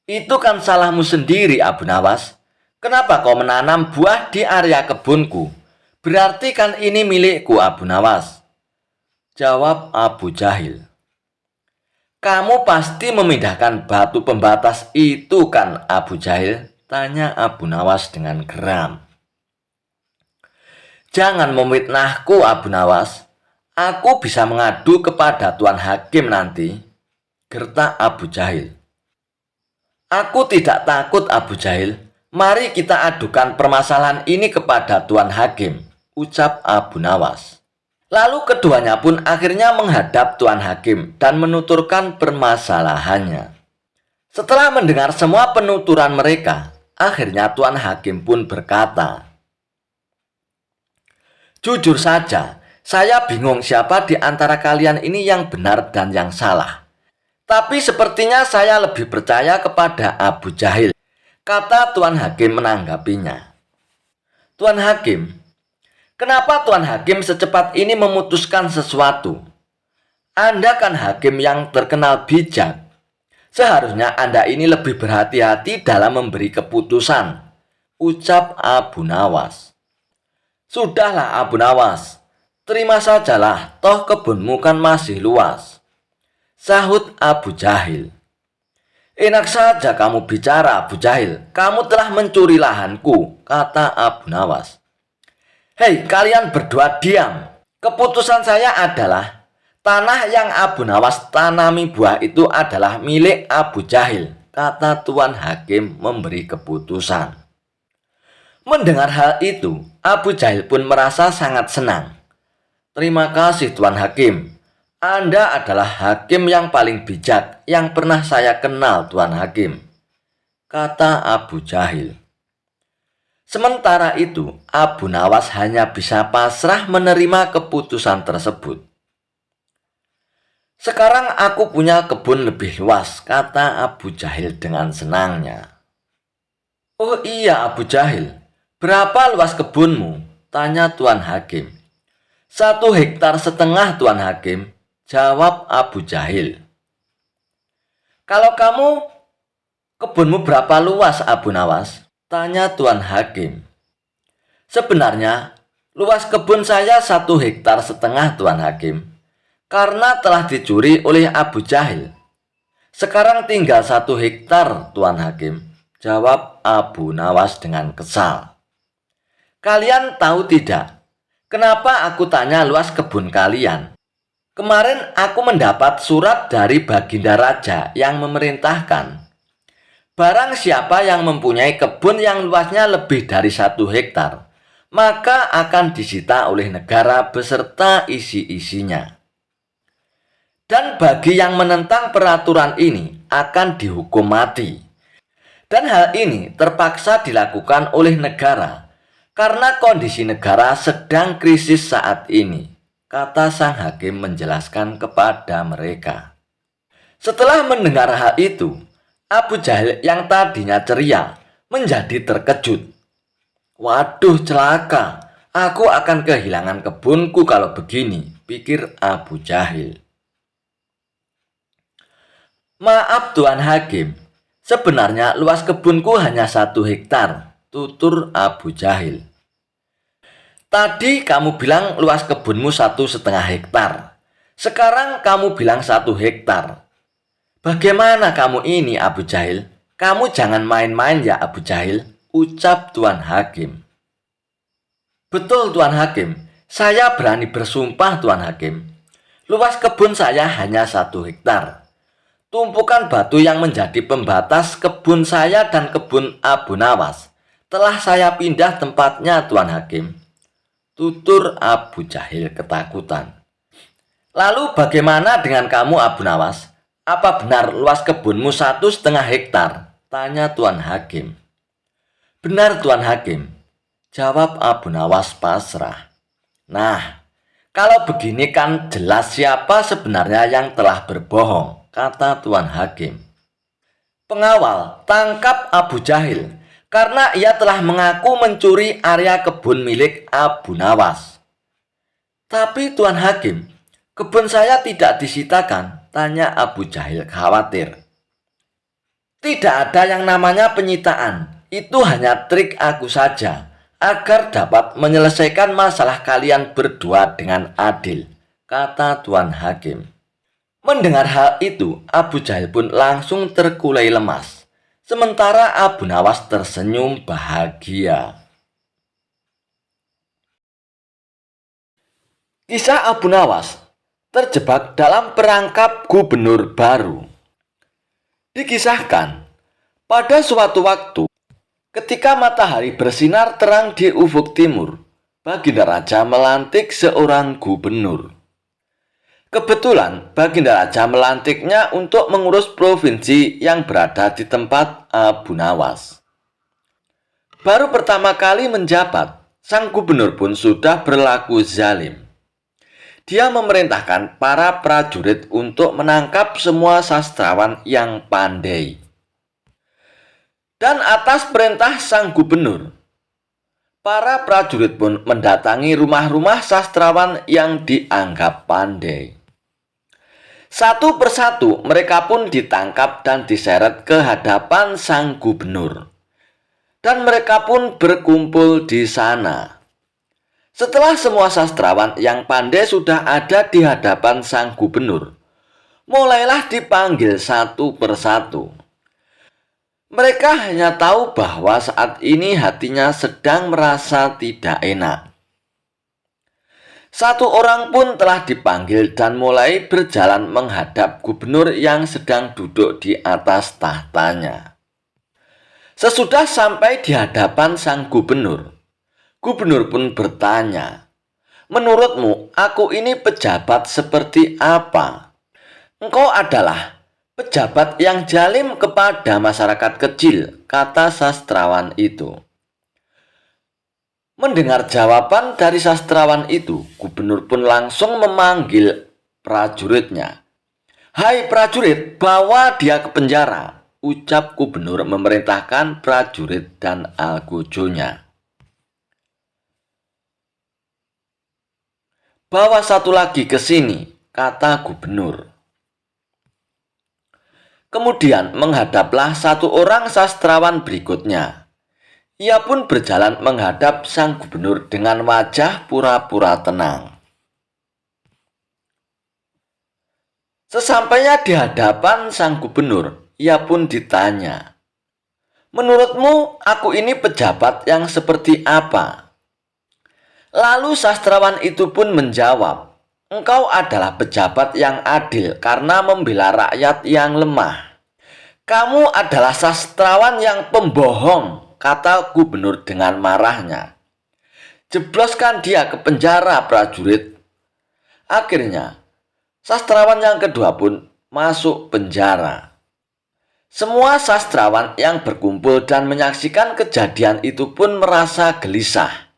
"Itu kan salahmu sendiri, Abu Nawas. Kenapa kau menanam buah di area kebunku? Berarti kan ini milikku, Abu Nawas," jawab Abu Jahil. "Kamu pasti memindahkan batu pembatas itu kan, Abu Jahil?" tanya Abu Nawas dengan geram. "Jangan memfitnahku, Abu Nawas. Aku bisa mengadu kepada Tuan Hakim nanti," gertak Abu Jahil. Aku tidak takut, Abu Jahil. Mari kita adukan permasalahan ini kepada Tuan Hakim, ucap Abu Nawas. Lalu keduanya pun akhirnya menghadap Tuan Hakim dan menuturkan permasalahannya. Setelah mendengar semua penuturan mereka, akhirnya Tuan Hakim pun berkata, "Jujur saja, saya bingung siapa di antara kalian ini yang benar dan yang salah. Tapi sepertinya saya lebih percaya kepada Abu Jahil," kata Tuan Hakim menanggapinya. "Tuan Hakim, kenapa Tuan Hakim secepat ini memutuskan sesuatu? Anda kan hakim yang terkenal bijak. Seharusnya Anda ini lebih berhati-hati dalam memberi keputusan," ucap Abu Nawas. "Sudahlah Abu Nawas, terima sajalah, toh kebunmu kan masih luas," sahut Abu Jahil. "Enak saja kamu bicara, Abu Jahil. Kamu telah mencuri lahanku," kata Abu Nawas. "Hei, kalian berdua diam. Keputusan saya adalah tanah yang Abu Nawas tanami buah itu adalah milik Abu Jahil," kata Tuan Hakim memberi keputusan. Mendengar hal itu, Abu Jahil pun merasa sangat senang. "Terima kasih Tuan Hakim. Anda adalah hakim yang paling bijak yang pernah saya kenal, Tuan Hakim," kata Abu Jahil. Sementara itu, Abu Nawas hanya bisa pasrah menerima keputusan tersebut. "Sekarang aku punya kebun lebih luas," kata Abu Jahil dengan senangnya. "Oh iya Abu Jahil, berapa luas kebunmu?" tanya Tuan Hakim. "1,5 hektar, Tuan Hakim," jawab Abu Jahil. "Kalau kamu, kebunmu berapa luas, Abu Nawas?" tanya Tuan Hakim. "Sebenarnya, luas kebun saya 1,5 hektar, Tuan Hakim, karena telah dicuri oleh Abu Jahil. Sekarang tinggal 1 hektar, Tuan Hakim," jawab Abu Nawas dengan kesal. "Kalian tahu tidak, kenapa aku tanya luas kebun kalian? Kemarin aku mendapat surat dari Baginda Raja yang memerintahkan, barang siapa yang mempunyai kebun yang luasnya lebih dari 1 hektar, maka akan disita oleh negara beserta isi-isinya. Dan bagi yang menentang peraturan ini akan dihukum mati. Dan hal ini terpaksa dilakukan oleh negara karena kondisi negara sedang krisis saat ini," kata sang hakim menjelaskan kepada mereka. Setelah mendengar hal itu, Abu Jahil yang tadinya ceria menjadi terkejut. "Waduh, celaka, aku akan kehilangan kebunku kalau begini," pikir Abu Jahil. "Maaf Tuan Hakim, sebenarnya luas kebunku hanya 1 hektar, tutur Abu Jahil. "Tadi kamu bilang luas kebunmu 1,5 hektar. Sekarang kamu bilang 1 hektar. Bagaimana kamu ini, Abu Jahil? Kamu jangan main-main ya, Abu Jahil," ucap Tuan Hakim. "Betul Tuan Hakim, saya berani bersumpah Tuan Hakim. Luas kebun saya hanya 1 hektar. Tumpukan batu yang menjadi pembatas kebun saya dan kebun Abu Nawas telah saya pindah tempatnya, Tuan Hakim," tutur Abu Jahil ketakutan. "Lalu bagaimana dengan kamu, Abu Nawas? Apa benar luas kebunmu 1,5 hektar? tanya Tuan Hakim. "Benar Tuan Hakim," jawab Abu Nawas pasrah. "Nah, kalau begini kan jelas siapa sebenarnya yang telah berbohong," kata Tuan Hakim. "Pengawal, tangkap Abu Jahil karena ia telah mengaku mencuri area kebun milik Abu Nawas." "Tapi Tuan Hakim, kebun saya tidak disitakan," tanya Abu Jahil khawatir. "Tidak ada yang namanya penyitaan. Itu hanya trik aku saja agar dapat menyelesaikan masalah kalian berdua dengan adil," kata Tuan Hakim. Mendengar hal itu, Abu Jahil pun langsung terkulai lemas. Sementara Abu Nawas tersenyum bahagia. Kisah Abu Nawas terjebak dalam perangkap gubernur baru. Dikisahkan, Pada suatu waktu, ketika matahari bersinar terang di ufuk timur, Baginda Raja melantik seorang gubernur. Kebetulan Baginda Raja melantiknya untuk mengurus provinsi yang berada di tempat Abu Nawas. Baru pertama kali menjabat, sang gubernur pun sudah berlaku zalim. Dia memerintahkan para prajurit untuk menangkap semua sastrawan yang pandai. Dan atas perintah sang gubernur, para prajurit pun mendatangi rumah-rumah sastrawan yang dianggap pandai. Satu persatu mereka pun ditangkap dan diseret ke hadapan sang gubernur. Dan mereka pun berkumpul di sana. Setelah semua sastrawan yang pandai sudah ada di hadapan sang gubernur, mulailah dipanggil satu persatu. Mereka hanya tahu bahwa saat ini hatinya sedang merasa tidak enak. Satu orang pun telah dipanggil dan mulai berjalan menghadap gubernur yang sedang duduk di atas tahtanya. Sesudah sampai di hadapan sang gubernur, gubernur pun bertanya, "Menurutmu, aku ini pejabat seperti apa?" "Engkau adalah pejabat yang zalim kepada masyarakat kecil," kata sastrawan itu. Mendengar jawaban dari sastrawan itu, gubernur pun langsung memanggil prajuritnya. "Hai prajurit, bawa dia ke penjara," ucap gubernur memerintahkan prajurit dan algojonya. "Bawa satu lagi ke sini," kata gubernur. Kemudian menghadaplah satu orang sastrawan berikutnya. Ia pun berjalan menghadap sang gubernur dengan wajah pura-pura tenang. Sesampainya di hadapan sang gubernur, ia pun ditanya, "Menurutmu, aku ini pejabat yang seperti apa?" Lalu sastrawan itu pun menjawab, "Engkau adalah pejabat yang adil karena membela rakyat yang lemah. Kamu adalah sastrawan yang pembohong," kata gubernur dengan marahnya. "Jebloskan dia ke penjara, prajurit." Akhirnya, sastrawan yang kedua pun masuk penjara. Semua sastrawan yang berkumpul dan menyaksikan kejadian itu pun merasa gelisah.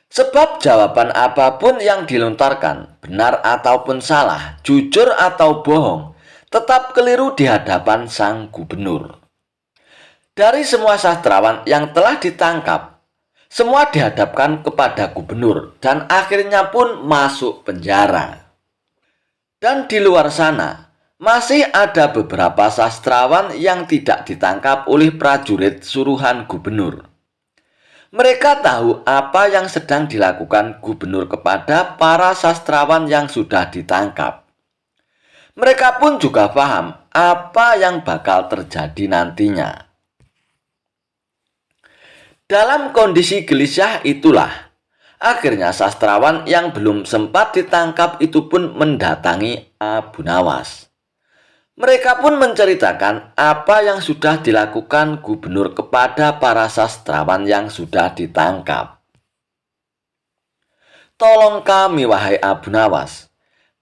Sebab jawaban apapun yang dilontarkan, benar ataupun salah, jujur atau bohong, tetap keliru di hadapan sang gubernur. Dari semua sastrawan yang telah ditangkap, semua dihadapkan kepada gubernur dan akhirnya pun masuk penjara. Dan di luar sana, masih ada beberapa sastrawan yang tidak ditangkap oleh prajurit suruhan gubernur. Mereka tahu apa yang sedang dilakukan gubernur kepada para sastrawan yang sudah ditangkap. Mereka pun juga paham apa yang bakal terjadi nantinya. Dalam kondisi gelisah itulah, akhirnya sastrawan yang belum sempat ditangkap itu pun mendatangi Abu Nawas. Mereka pun menceritakan apa yang sudah dilakukan gubernur kepada para sastrawan yang sudah ditangkap. "Tolong kami, wahai Abu Nawas.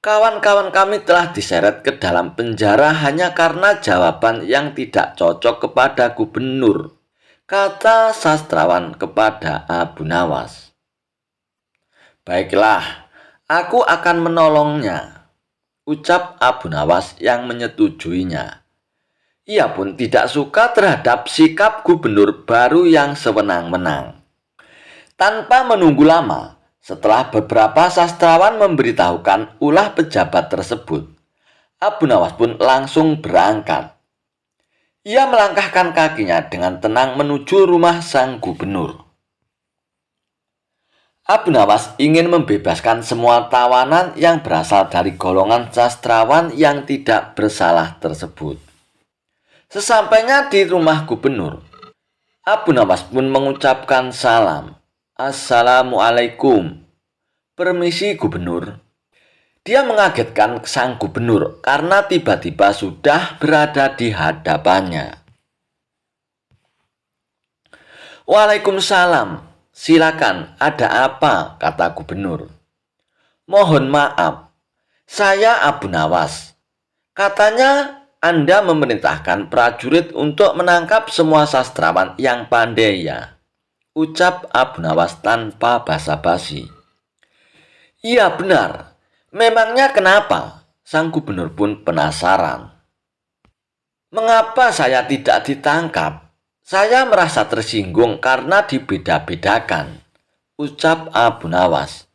Kawan-kawan kami telah diseret ke dalam penjara hanya karena jawaban yang tidak cocok kepada gubernur," kata sastrawan kepada Abu Nawas. "Baiklah, aku akan menolongnya," ucap Abu Nawas yang menyetujuinya. Ia pun tidak suka terhadap sikap gubernur baru yang sewenang-wenang. Tanpa menunggu lama, setelah beberapa sastrawan memberitahukan ulah pejabat tersebut, Abu Nawas pun langsung berangkat. Ia melangkahkan kakinya dengan tenang menuju rumah sang gubernur. Abu Nawas ingin membebaskan semua tawanan yang berasal dari golongan sastrawan yang tidak bersalah tersebut. Sesampainya di rumah gubernur, Abu Nawas pun mengucapkan salam. "Assalamualaikum." "Permisi, gubernur." Dia mengagetkan sang gubernur karena tiba-tiba sudah berada di hadapannya. "Waalaikumsalam. Silakan, ada apa?" kata gubernur. "Mohon maaf, saya Abu Nawas. Katanya Anda memerintahkan prajurit untuk menangkap semua sastrawan yang pandai ya?" ucap Abu Nawas tanpa basa-basi. "Iya benar. Memangnya kenapa?" sang gubernur pun penasaran. "Mengapa saya tidak ditangkap? Saya merasa tersinggung karena dibeda-bedakan," ucap Abu Nawas.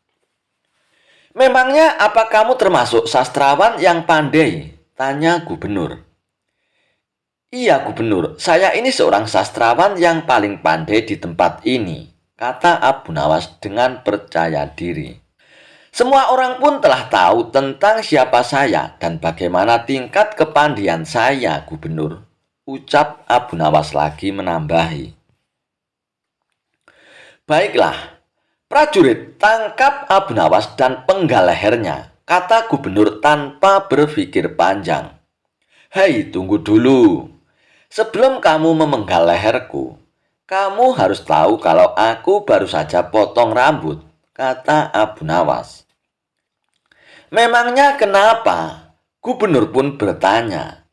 "Memangnya apa kamu termasuk sastrawan yang pandai?" tanya gubernur. "Iya gubernur, saya ini seorang sastrawan yang paling pandai di tempat ini," kata Abu Nawas dengan percaya diri. "Semua orang pun telah tahu tentang siapa saya dan bagaimana tingkat kepandaian saya, gubernur," ucap Abu Nawas lagi menambahi. "Baiklah, prajurit, tangkap Abu Nawas dan penggal lehernya," kata gubernur tanpa berpikir panjang. "Hei, tunggu dulu. Sebelum kamu memenggal leherku, kamu harus tahu kalau aku baru saja potong rambut," kata Abu Nawas. "Memangnya kenapa?" gubernur pun bertanya.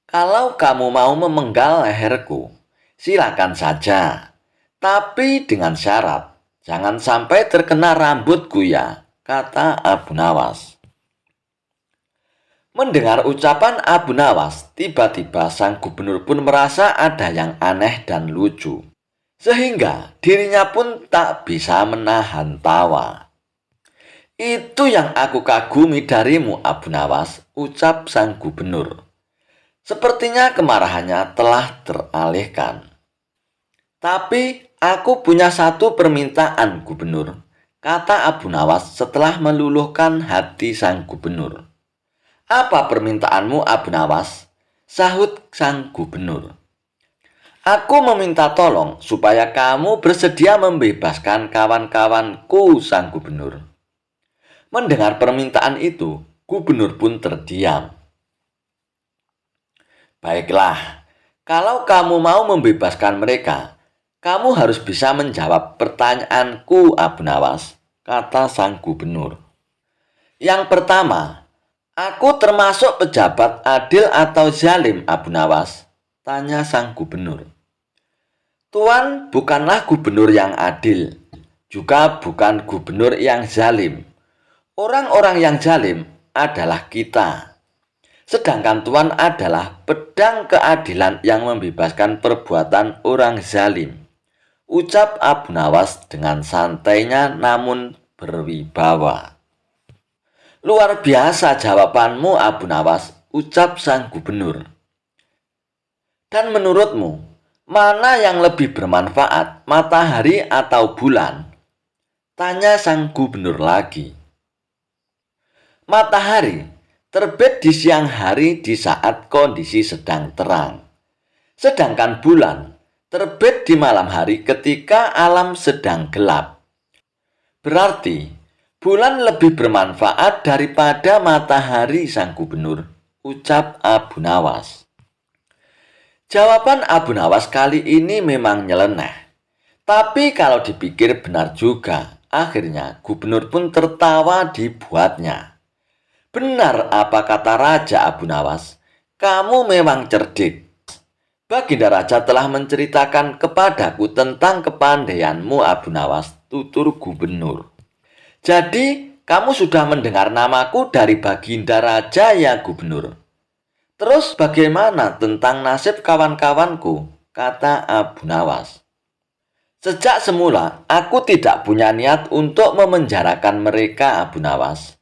"Kalau kamu mau memenggal leherku, silakan saja. Tapi dengan syarat, jangan sampai terkena rambutku ya," kata Abu Nawas. Mendengar ucapan Abu Nawas, tiba-tiba sang gubernur pun merasa ada yang aneh dan lucu. Sehingga dirinya pun tak bisa menahan tawa. "Itu yang aku kagumi darimu, Abu Nawas," ucap sang gubernur. Sepertinya kemarahannya telah teralihkan. "Tapi aku punya satu permintaan, gubernur," kata Abu Nawas setelah meluluhkan hati sang gubernur. "Apa permintaanmu, Abu Nawas?" sahut sang gubernur. "Aku meminta tolong supaya kamu bersedia membebaskan kawan-kawanku," sang gubernur. Mendengar permintaan itu, gubernur pun terdiam. "Baiklah, kalau kamu mau membebaskan mereka, kamu harus bisa menjawab pertanyaanku, Abu Nawas," kata sang gubernur. "Yang pertama, aku termasuk pejabat adil atau zalim, Abu Nawas?" tanya sang gubernur. "Tuan bukanlah gubernur yang adil, juga bukan gubernur yang zalim. Orang-orang yang zalim adalah kita. Sedangkan Tuan adalah pedang keadilan yang membebaskan perbuatan orang zalim," ucap Abu Nawas dengan santainya namun berwibawa. "Luar biasa jawabanmu, Abu Nawas," ucap sang gubernur. "Dan menurutmu, mana yang lebih bermanfaat, matahari atau bulan?" tanya sang gubernur lagi. "Matahari terbit di siang hari di saat kondisi sedang terang. Sedangkan bulan terbit di malam hari ketika alam sedang gelap. Berarti bulan lebih bermanfaat daripada matahari, sang gubernur," ucap Abu Nawas. Jawaban Abu Nawas kali ini memang nyeleneh. Tapi kalau dipikir benar juga, akhirnya gubernur pun tertawa dibuatnya. "Benar apa kata Raja Abu Nawas, kamu memang cerdik. Baginda Raja telah menceritakan kepadaku tentang kepandaianmu, Abu Nawas," tutur gubernur. "Jadi, kamu sudah mendengar namaku dari Baginda Raja ya, gubernur? Terus bagaimana tentang nasib kawan-kawanku?" kata Abu Nawas. "Sejak semula, aku tidak punya niat untuk memenjarakan mereka, Abu Nawas.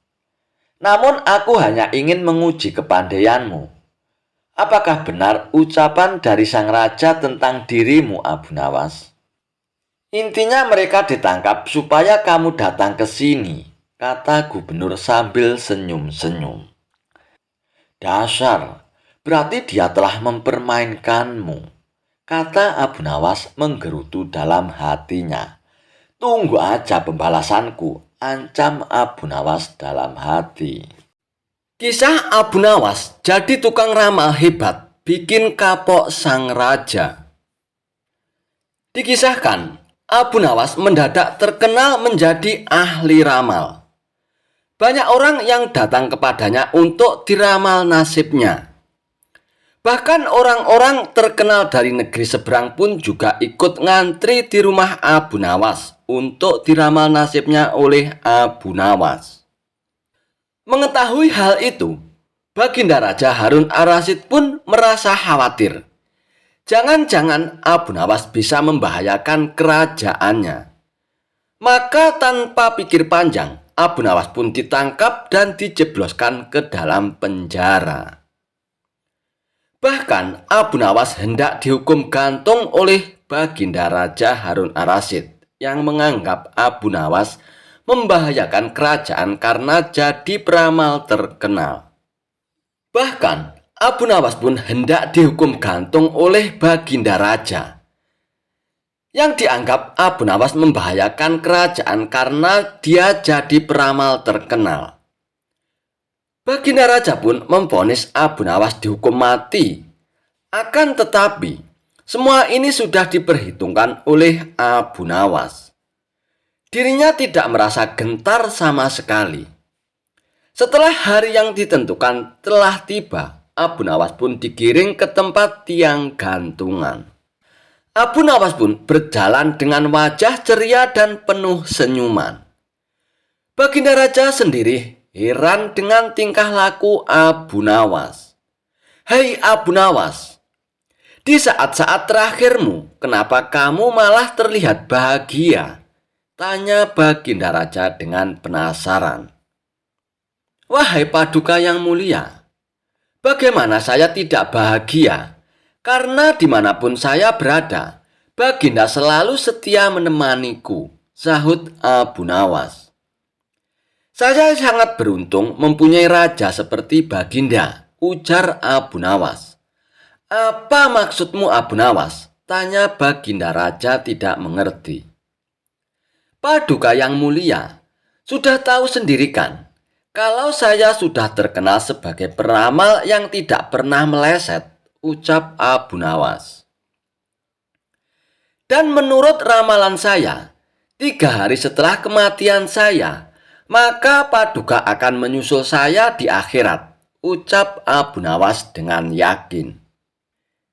Namun aku hanya ingin menguji kepandaianmu. Apakah benar ucapan dari sang raja tentang dirimu, Abu Nawas? Intinya mereka ditangkap supaya kamu datang ke sini," kata gubernur sambil senyum-senyum. "Dasar, berarti dia telah mempermainkanmu," kata Abu Nawas menggerutu dalam hatinya. "Tunggu aja pembalasanku," ancam Abu Nawas dalam hati. Kisah Abu Nawas jadi tukang ramal hebat, bikin kapok sang raja. Dikisahkan, Abu Nawas mendadak terkenal menjadi ahli ramal. Banyak orang yang datang kepadanya untuk diramal nasibnya. Bahkan orang-orang terkenal dari negeri seberang pun juga ikut ngantri di rumah Abu Nawas untuk diramal nasibnya oleh Abu Nawas. Mengetahui hal itu, Baginda Raja Harun Ar-Rasyid pun merasa khawatir. Jangan-jangan Abu Nawas bisa membahayakan kerajaannya. Maka tanpa pikir panjang, Abu Nawas pun ditangkap dan dijebloskan ke dalam penjara. Bahkan Abu Nawas hendak dihukum gantung oleh Baginda Raja Harun Ar-Rasyid yang menganggap Abu Nawas membahayakan kerajaan karena jadi peramal terkenal. Bahkan Abu Nawas pun hendak dihukum gantung oleh Baginda Raja yang dianggap Abu Nawas membahayakan kerajaan karena dia jadi peramal terkenal. Baginda Raja pun memvonis Abu Nawas dihukum mati. Akan tetapi, semua ini sudah diperhitungkan oleh Abu Nawas. Dirinya tidak merasa gentar sama sekali. Setelah hari yang ditentukan telah tiba, Abu Nawas pun digiring ke tempat tiang gantungan. Abu Nawas pun berjalan dengan wajah ceria dan penuh senyuman. Baginda Raja sendiri heran dengan tingkah laku Abu Nawas. "Hei Abu Nawas, di saat-saat terakhirmu, kenapa kamu malah terlihat bahagia?" tanya Baginda Raja dengan penasaran. "Wahai Paduka yang mulia, bagaimana saya tidak bahagia? Karena dimanapun saya berada, Baginda selalu setia menemaniku," sahut Abu Nawas. "Saya sangat beruntung mempunyai raja seperti Baginda," ujar Abu Nawas. "Apa maksudmu Abu Nawas?" tanya Baginda Raja tidak mengerti. "Paduka yang mulia, sudah tahu sendiri kan, kalau saya sudah terkenal sebagai peramal yang tidak pernah meleset," ucap Abu Nawas. "Dan menurut ramalan saya, 3 hari setelah kematian saya, maka Paduka akan menyusul saya di akhirat," ucap Abu Nawas dengan yakin.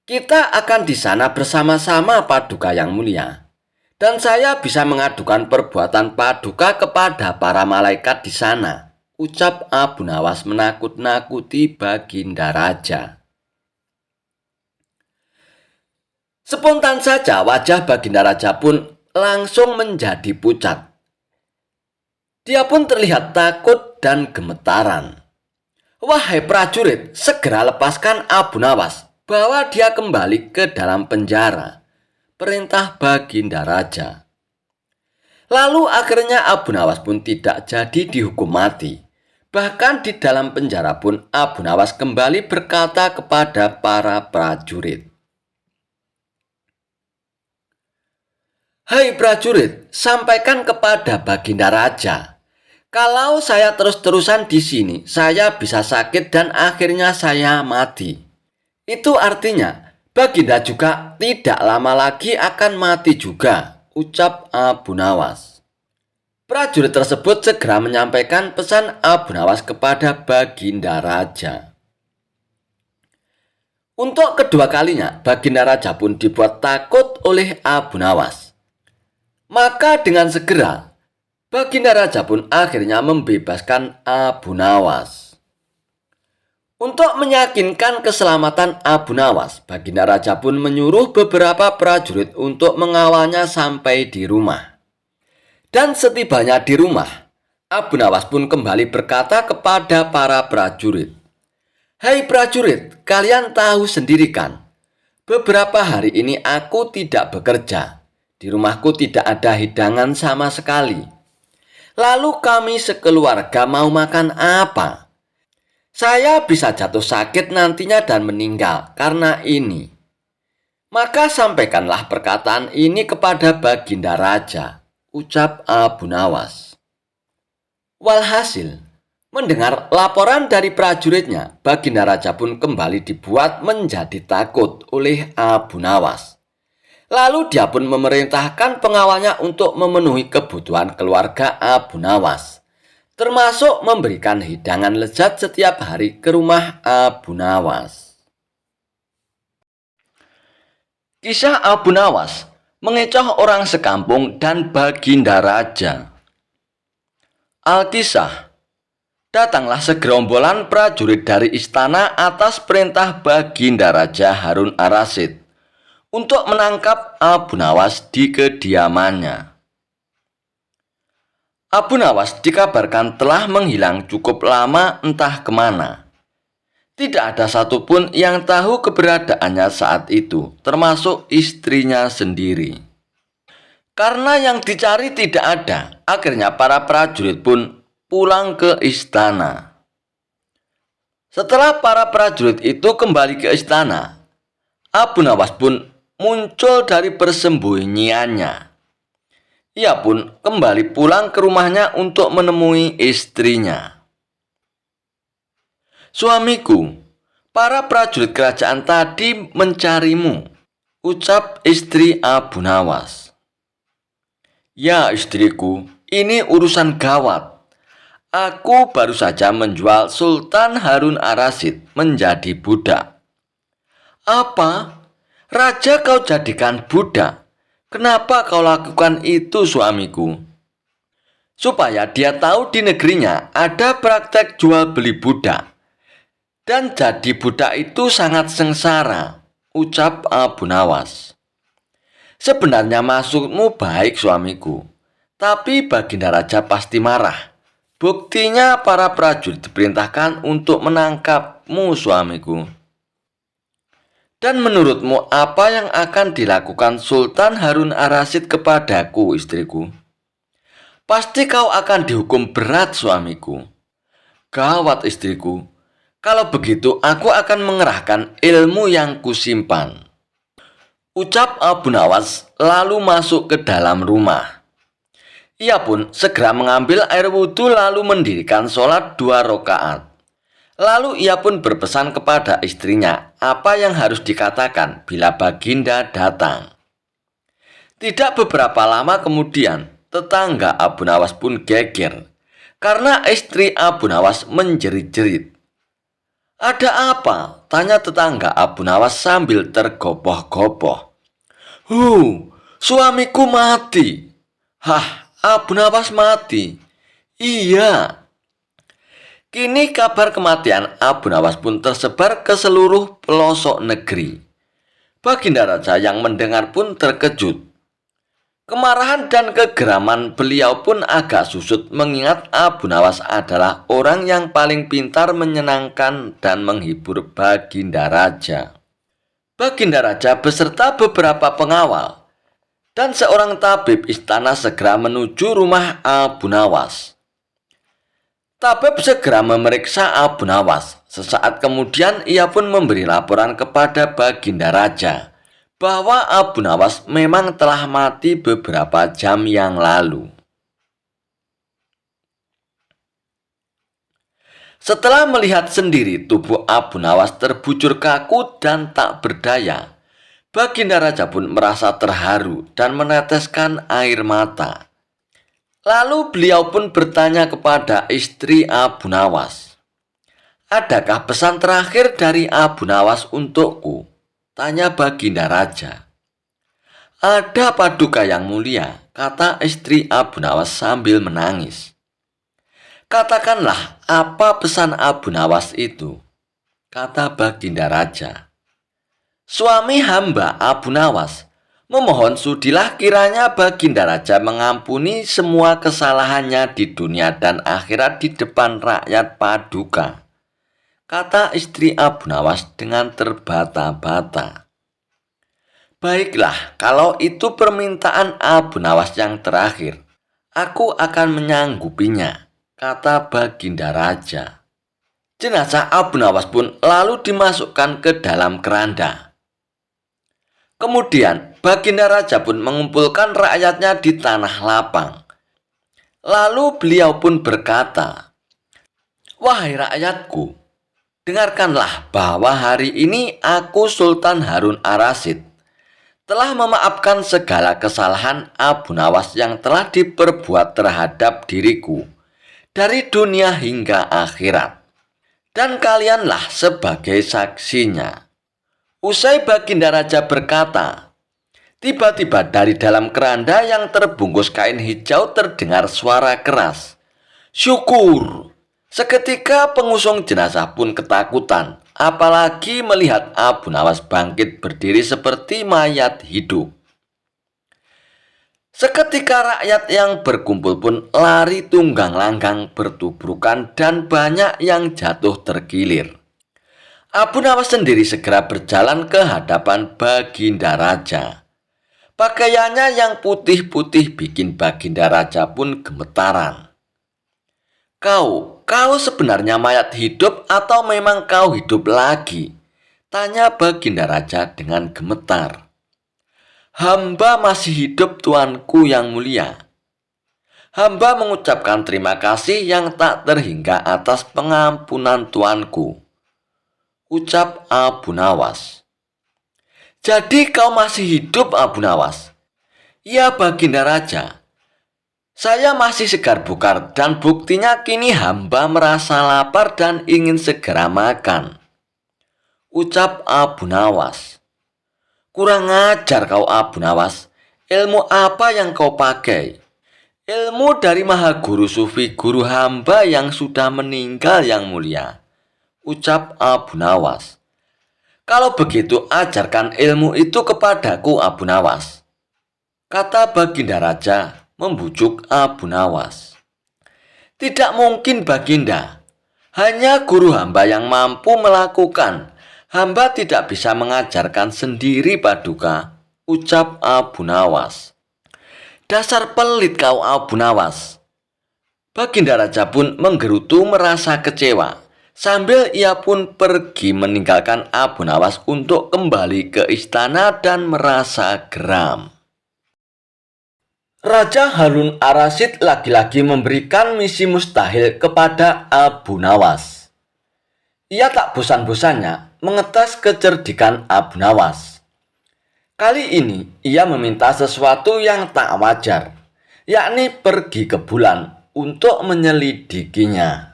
"Kita akan di sana bersama-sama Paduka yang mulia. Dan saya bisa mengadukan perbuatan Paduka kepada para malaikat di sana," ucap Abu Nawas menakut-nakuti Baginda Raja. Spontan saja wajah Baginda Raja pun langsung menjadi pucat. Dia pun terlihat takut dan gemetaran. "Wahai prajurit, segera lepaskan Abu Nawas, bawa dia kembali ke dalam penjara," perintah Baginda Raja. Lalu akhirnya Abu Nawas pun tidak jadi dihukum mati. Bahkan di dalam penjara pun Abu Nawas kembali berkata kepada para prajurit, "Hai prajurit, sampaikan kepada Baginda Raja, kalau saya terus-terusan di sini, saya bisa sakit dan akhirnya saya mati. Itu artinya Baginda juga tidak lama lagi akan mati juga," ucap Abu Nawas. Prajurit tersebut segera menyampaikan pesan Abu Nawas kepada Baginda Raja. Untuk kedua kalinya, Baginda Raja pun dibuat takut oleh Abu Nawas. Maka dengan segera, Baginda Raja pun akhirnya membebaskan Abu Nawas. Untuk meyakinkan keselamatan Abu Nawas, Baginda Raja pun menyuruh beberapa prajurit untuk mengawalnya sampai di rumah. Dan setibanya di rumah, Abu Nawas pun kembali berkata kepada para prajurit, "Hei prajurit, kalian tahu sendiri kan, beberapa hari ini aku tidak bekerja. Di rumahku tidak ada hidangan sama sekali. Lalu kami sekeluarga mau makan apa? Saya bisa jatuh sakit nantinya dan meninggal karena ini. Maka sampaikanlah perkataan ini kepada Baginda Raja," ucap Abu Nawas. Walhasil, mendengar laporan dari prajuritnya, Baginda Raja pun kembali dibuat menjadi takut oleh Abu Nawas. Lalu dia pun memerintahkan pengawalnya untuk memenuhi kebutuhan keluarga Abu Nawas, termasuk memberikan hidangan lezat setiap hari ke rumah Abu Nawas. Kisah Abu Nawas mengecoh orang sekampung dan Baginda Raja. Alkisah. Datanglah segerombolan prajurit dari istana atas perintah Baginda Raja Harun ar-Rasyid untuk menangkap Abu Nawas di kediamannya. Abu Nawas dikabarkan telah menghilang cukup lama entah kemana. Tidak ada satupun yang tahu keberadaannya saat itu, termasuk istrinya sendiri. Karena yang dicari tidak ada, akhirnya para prajurit pun pulang ke istana. Setelah para prajurit itu kembali ke istana, Abu Nawas pun muncul dari persembunyiannya. Ia pun kembali pulang ke rumahnya untuk menemui istrinya. "Suamiku, para prajurit kerajaan tadi mencarimu," ucap istri Abu Nawas. "Ya istriku, ini urusan gawat. Aku baru saja menjual Sultan Harun ar-Rasyid menjadi budak." "Apa? Raja kau jadikan budak? Kenapa kau lakukan itu suamiku?" "Supaya dia tahu di negerinya ada praktek jual beli budak. Dan jadi budak itu sangat sengsara," ucap Abu Nawas. "Sebenarnya maksudmu baik suamiku, tapi Baginda Raja pasti marah. Buktinya para prajurit diperintahkan untuk menangkapmu suamiku." "Dan menurutmu apa yang akan dilakukan Sultan Harun ar-Rasyid kepadaku istriku?" "Pasti kau akan dihukum berat suamiku." "Gawat istriku, kalau begitu aku akan mengerahkan ilmu yang kusimpan," ucap Abu Nawas lalu masuk ke dalam rumah. Ia pun segera mengambil air wudhu lalu mendirikan sholat 2 rakaat. Lalu ia pun berpesan kepada istrinya apa yang harus dikatakan bila Baginda datang. Tidak beberapa lama kemudian, tetangga Abu Nawas pun geger karena istri Abu Nawas menjerit-jerit. "Ada apa?" tanya tetangga Abu Nawas sambil tergopoh-gopoh. Suamiku mati." "Hah, Abu Nawas mati?" "Iya." Kini kabar kematian Abu Nawas pun tersebar ke seluruh pelosok negeri. Baginda Raja yang mendengar pun terkejut. Kemarahan dan kegeraman beliau pun agak susut mengingat Abu Nawas adalah orang yang paling pintar menyenangkan dan menghibur Baginda Raja. Baginda Raja beserta beberapa pengawal dan seorang tabib istana segera menuju rumah Abu Nawas. Tabib segera memeriksa Abu Nawas. Sesaat kemudian ia pun memberi laporan kepada Baginda Raja bahwa Abu Nawas memang telah mati beberapa jam yang lalu. Setelah melihat sendiri tubuh Abu Nawas terbujur kaku dan tak berdaya, Baginda Raja pun merasa terharu dan meneteskan air mata. Lalu beliau pun bertanya kepada istri Abu Nawas. "Adakah pesan terakhir dari Abu Nawas untukku?" tanya Baginda Raja. "Ada paduka yang mulia," kata istri Abu Nawas sambil menangis. "Katakanlah apa pesan Abu Nawas itu?" kata Baginda Raja. "Suami hamba Abu Nawas memohon sudilah kiranya Baginda Raja mengampuni semua kesalahannya di dunia dan akhirat di depan rakyat paduka," kata istri Abu Nawas dengan terbata-bata. "Baiklah, kalau itu permintaan Abu Nawas yang terakhir, aku akan menyanggupinya," kata Baginda Raja. Jenazah Abu Nawas pun lalu dimasukkan ke dalam keranda. Kemudian Baginda Raja pun mengumpulkan rakyatnya di tanah lapang. Lalu beliau pun berkata, "Wahai rakyatku, dengarkanlah bahwa hari ini aku Sultan Harun ar-Rasyid telah memaafkan segala kesalahan Abu Nawas yang telah diperbuat terhadap diriku dari dunia hingga akhirat. Dan kalianlah sebagai saksinya. Usai Baginda Raja berkata, tiba-tiba dari dalam keranda yang terbungkus kain hijau terdengar suara keras, "Syukur!" Seketika pengusung jenazah pun ketakutan, apalagi melihat Abu Nawas bangkit berdiri seperti mayat hidup. Seketika rakyat yang berkumpul pun lari tunggang langgang bertubrukan dan banyak yang jatuh tergilir. Abu Nawas sendiri segera berjalan ke hadapan Baginda Raja. Pakaiannya yang putih-putih bikin Baginda Raja pun gemetaran. Kau sebenarnya mayat hidup atau memang kau hidup lagi?" tanya Baginda Raja dengan gemetar. "Hamba masih hidup, tuanku yang mulia. Hamba mengucapkan terima kasih yang tak terhingga atas pengampunan tuanku," ucap Abu Nawas. "Jadi kau masih hidup, Abu Nawas?" "Ya, Baginda Raja. Saya masih segar bugar dan buktinya kini hamba merasa lapar dan ingin segera makan," ucap Abu Nawas. "Kurang ajar kau, Abu Nawas. Ilmu apa yang kau pakai?" "Ilmu dari Maha Guru Sufi guru hamba yang sudah meninggal yang mulia," ucap Abu Nawas. "Kalau begitu ajarkan ilmu itu kepadaku, Abu Nawas," kata Baginda Raja membujuk Abu Nawas. "Tidak mungkin, Baginda. Hanya guru hamba yang mampu melakukan. Hamba tidak bisa mengajarkan sendiri, Paduka," ucap Abu Nawas. "Dasar pelit kau, Abu Nawas." Baginda Raja pun menggerutu merasa kecewa. Sambil ia pun pergi meninggalkan Abu Nawas untuk kembali ke istana dan merasa geram. Raja Harun Ar-Rasyid lagi-lagi memberikan misi mustahil kepada Abu Nawas. Ia tak bosan-bosannya mengetes kecerdikan Abu Nawas. Kali ini ia meminta sesuatu yang tak wajar, yakni pergi ke bulan untuk menyelidikinya.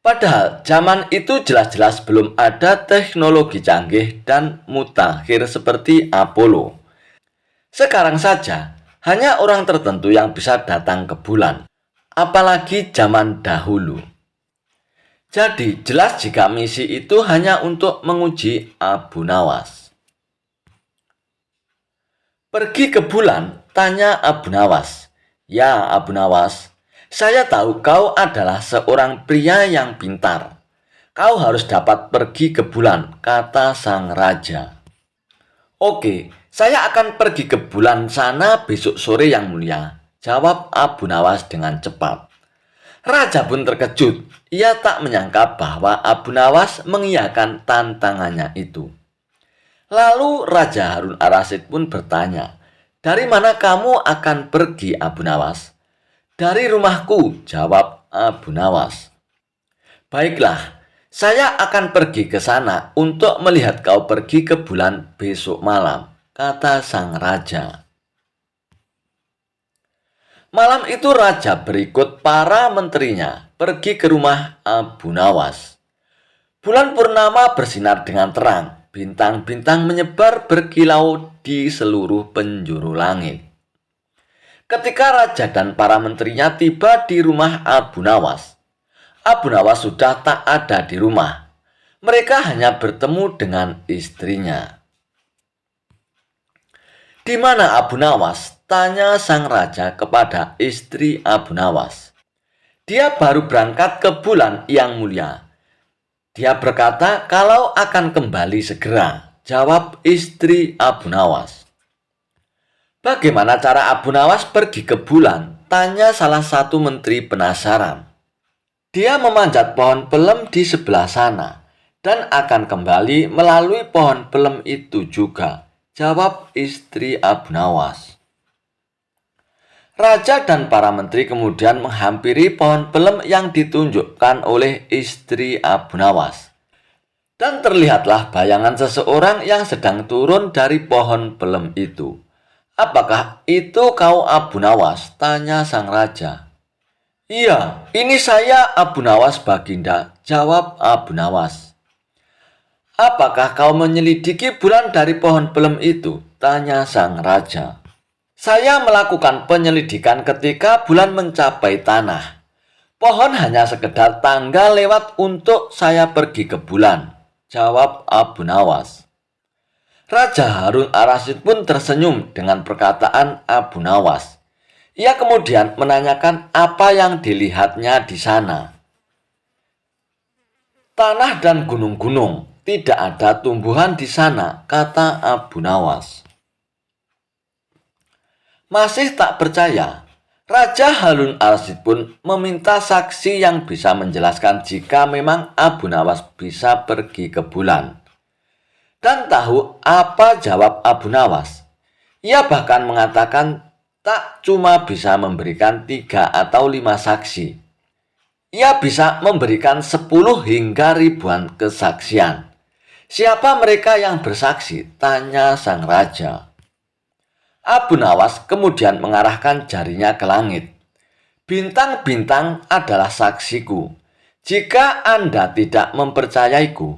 Padahal zaman itu jelas-jelas belum ada teknologi canggih dan mutakhir seperti Apollo. Sekarang saja hanya orang tertentu yang bisa datang ke bulan, apalagi zaman dahulu. Jadi jelas jika misi itu hanya untuk menguji Abu Nawas. "Pergi ke bulan?" tanya Abu Nawas. "Ya, Abu Nawas, saya tahu kau adalah seorang pria yang pintar. Kau harus dapat pergi ke bulan," kata sang raja. "Oke, saya akan pergi ke bulan sana besok sore yang mulia," jawab Abu Nawas dengan cepat. Raja pun terkejut. Ia tak menyangka bahwa Abu Nawas mengiyakan tantangannya itu. Lalu Raja Harun Ar-Rasyid pun bertanya, "Dari mana kamu akan pergi, Abu Nawas?" "Dari rumahku," jawab Abu Nawas. "Baiklah, saya akan pergi ke sana untuk melihat kau pergi ke bulan besok malam," kata sang raja. Malam itu raja berikut para menterinya pergi ke rumah Abu Nawas. Bulan purnama bersinar dengan terang, bintang-bintang menyebar berkilau di seluruh penjuru langit. Ketika raja dan para menterinya tiba di rumah Abu Nawas sudah tak ada di rumah. Mereka hanya bertemu dengan istrinya. "Di mana Abu Nawas?" tanya sang raja kepada istri Abu Nawas. "Dia baru berangkat ke bulan yang mulia. Dia berkata kalau akan kembali segera," jawab istri Abu Nawas. "Bagaimana cara Abu Nawas pergi ke bulan?" tanya salah satu menteri penasaran. "Dia memanjat pohon pelem di sebelah sana dan akan kembali melalui pohon pelem itu juga," jawab istri Abu Nawas. Raja dan para menteri kemudian menghampiri pohon pelem yang ditunjukkan oleh istri Abu Nawas. Dan terlihatlah bayangan seseorang yang sedang turun dari pohon pelem itu. "Apakah itu kau, Abu Nawas?" tanya sang raja. "Iya, ini saya, Abu Nawas, Baginda," jawab Abu Nawas. "Apakah kau menyelidiki bulan dari pohon pelem itu?" tanya sang raja. "Saya melakukan penyelidikan ketika bulan mencapai tanah. Pohon hanya sekedar tangga lewat untuk saya pergi ke bulan," jawab Abu Nawas. Raja Harun ar-Rasyid pun tersenyum dengan perkataan Abu Nawas. Ia kemudian menanyakan apa yang dilihatnya di sana. "Tanah dan gunung-gunung, tidak ada tumbuhan di sana," kata Abu Nawas. Masih tak percaya, Raja Harun ar-Rasyid pun meminta saksi yang bisa menjelaskan jika memang Abu Nawas bisa pergi ke bulan. Dan tahu apa jawab Abu Nawas? Ia bahkan mengatakan tak cuma bisa memberikan 3 atau 5 saksi. Ia bisa memberikan 10 hingga ribuan kesaksian. "Siapa mereka yang bersaksi?" tanya sang raja. Abu Nawas kemudian mengarahkan jarinya ke langit. "Bintang-bintang adalah saksiku. Jika Anda tidak mempercayaiku,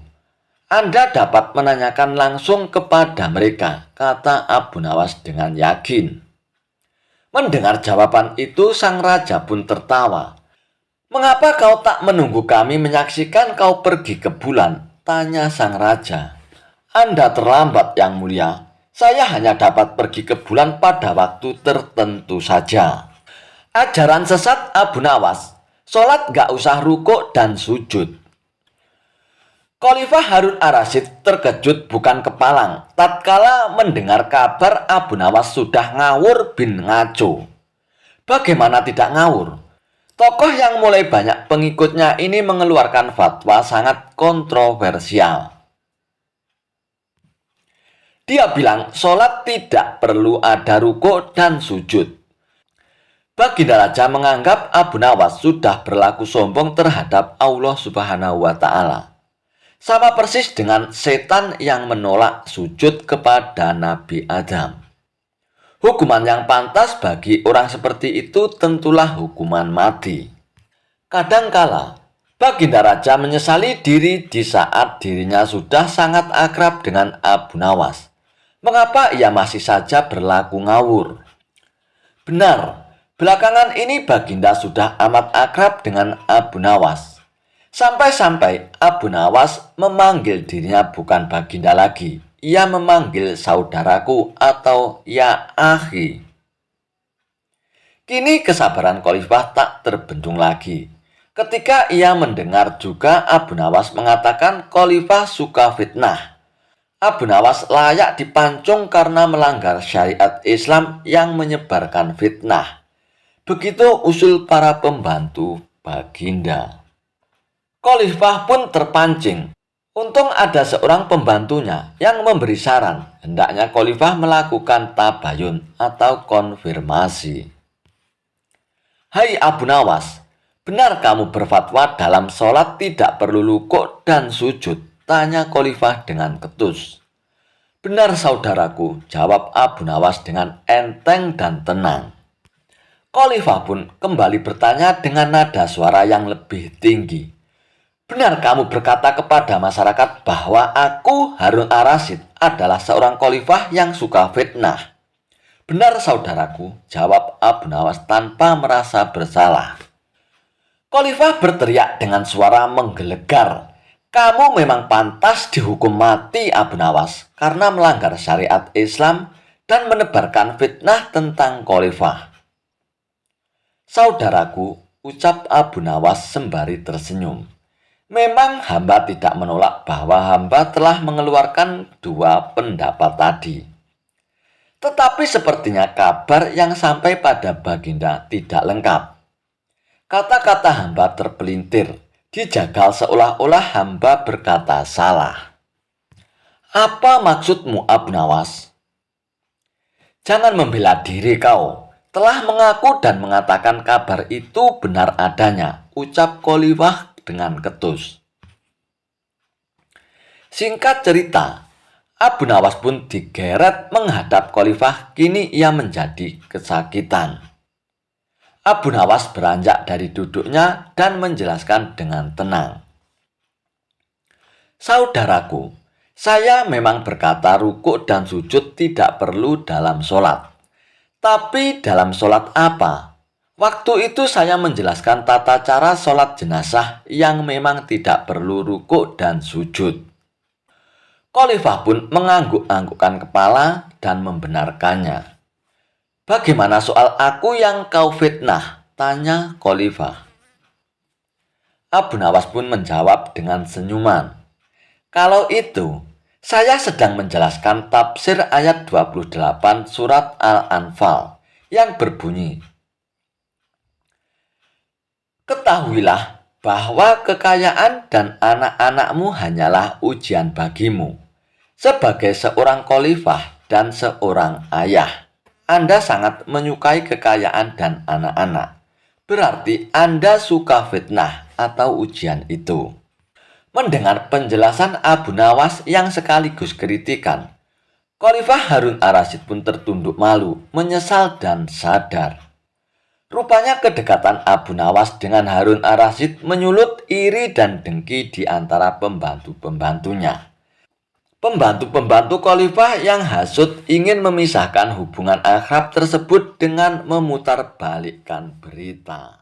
Anda dapat menanyakan langsung kepada mereka," kata Abu Nawas dengan yakin. Mendengar jawaban itu, sang raja pun tertawa. "Mengapa kau tak menunggu kami menyaksikan kau pergi ke bulan?" tanya sang raja. "Anda terlambat, Yang Mulia. Saya hanya dapat pergi ke bulan pada waktu tertentu saja." Ajaran sesat Abu Nawas, sholat gak usah rukuk dan sujud. Khalifah Harun ar-Rasyid terkejut bukan kepalang tatkala mendengar kabar Abu Nawas sudah ngawur bin ngaco. Bagaimana tidak ngawur? Tokoh yang mulai banyak pengikutnya ini mengeluarkan fatwa sangat kontroversial. Dia bilang sholat tidak perlu ada ruko dan sujud. Baginda Raja menganggap Abu Nawas sudah berlaku sombong terhadap Allah Subhanahu wa Ta'ala. Sama persis dengan setan yang menolak sujud kepada Nabi Adam. Hukuman yang pantas bagi orang seperti itu tentulah hukuman mati. Kadangkala, Baginda Raja menyesali diri di saat dirinya sudah sangat akrab dengan Abu Nawas. Mengapa ia masih saja berlaku ngawur? Benar, belakangan ini Baginda sudah amat akrab dengan Abu Nawas. Sampai-sampai Abu Nawas memanggil dirinya bukan Baginda lagi. Ia memanggil saudaraku atau ya akhi. Kini kesabaran Khalifah tak terbendung lagi. Ketika ia mendengar juga Abu Nawas mengatakan Khalifah suka fitnah. Abu Nawas layak dipancung karena melanggar syariat Islam yang menyebarkan fitnah. Begitu usul para pembantu Baginda. Khalifah pun terpancing. Untung ada seorang pembantunya yang memberi saran hendaknya Khalifah melakukan tabayun atau konfirmasi. "Hai Abu Nawas, benar kamu berfatwa dalam sholat tidak perlu rukuk dan sujud?" tanya Khalifah dengan ketus. "Benar saudaraku," jawab Abu Nawas dengan enteng dan tenang. Khalifah pun kembali bertanya dengan nada suara yang lebih tinggi. "Benar kamu berkata kepada masyarakat bahwa aku Harun ar-Rasyid adalah seorang khalifah yang suka fitnah?" "Benar saudaraku," jawab Abu Nawas tanpa merasa bersalah. Khalifah berteriak dengan suara menggelegar. "Kamu memang pantas dihukum mati Abu Nawas karena melanggar syariat Islam dan menebarkan fitnah tentang khalifah." "Saudaraku," ucap Abu Nawas sembari tersenyum. "Memang hamba tidak menolak bahwa hamba telah mengeluarkan 2 pendapat tadi. Tetapi sepertinya kabar yang sampai pada Baginda tidak lengkap. Kata-kata hamba terpelintir, dijagal seolah-olah hamba berkata salah." "Apa maksudmu Abu Nawas?" "Jangan membela diri kau. Telah mengaku dan mengatakan kabar itu benar adanya," ucap Khalifah dengan ketus. Singkat cerita, Abu Nawas pun digeret menghadap Khalifah. Kini ia menjadi kesakitan. Abu Nawas beranjak dari duduknya dan menjelaskan dengan tenang. Saudaraku, saya memang berkata rukuk dan sujud tidak perlu dalam sholat. Tapi dalam sholat apa? Waktu itu saya menjelaskan tata cara sholat jenazah yang memang tidak perlu rukuk dan sujud. Khalifah pun mengangguk-anggukkan kepala dan membenarkannya. Bagaimana soal aku yang kau fitnah? Tanya Khalifah. Abu Nawas pun menjawab dengan senyuman. Kalau itu, saya sedang menjelaskan tafsir ayat 28 surat Al-Anfal yang berbunyi, ketahuilah bahwa kekayaan dan anak-anakmu hanyalah ujian bagimu. Sebagai seorang khalifah dan seorang ayah, Anda sangat menyukai kekayaan dan anak-anak. Berarti Anda suka fitnah atau ujian itu. Mendengar penjelasan Abu Nawas yang sekaligus kritikan, Khalifah Harun ar-Rasyid pun tertunduk malu, menyesal dan sadar. Rupanya kedekatan Abu Nawas dengan Harun ar-Rasyid menyulut iri dan dengki di antara pembantu-pembantunya. Pembantu-pembantu Khalifah yang hasut ingin memisahkan hubungan akrab tersebut dengan memutarbalikkan berita.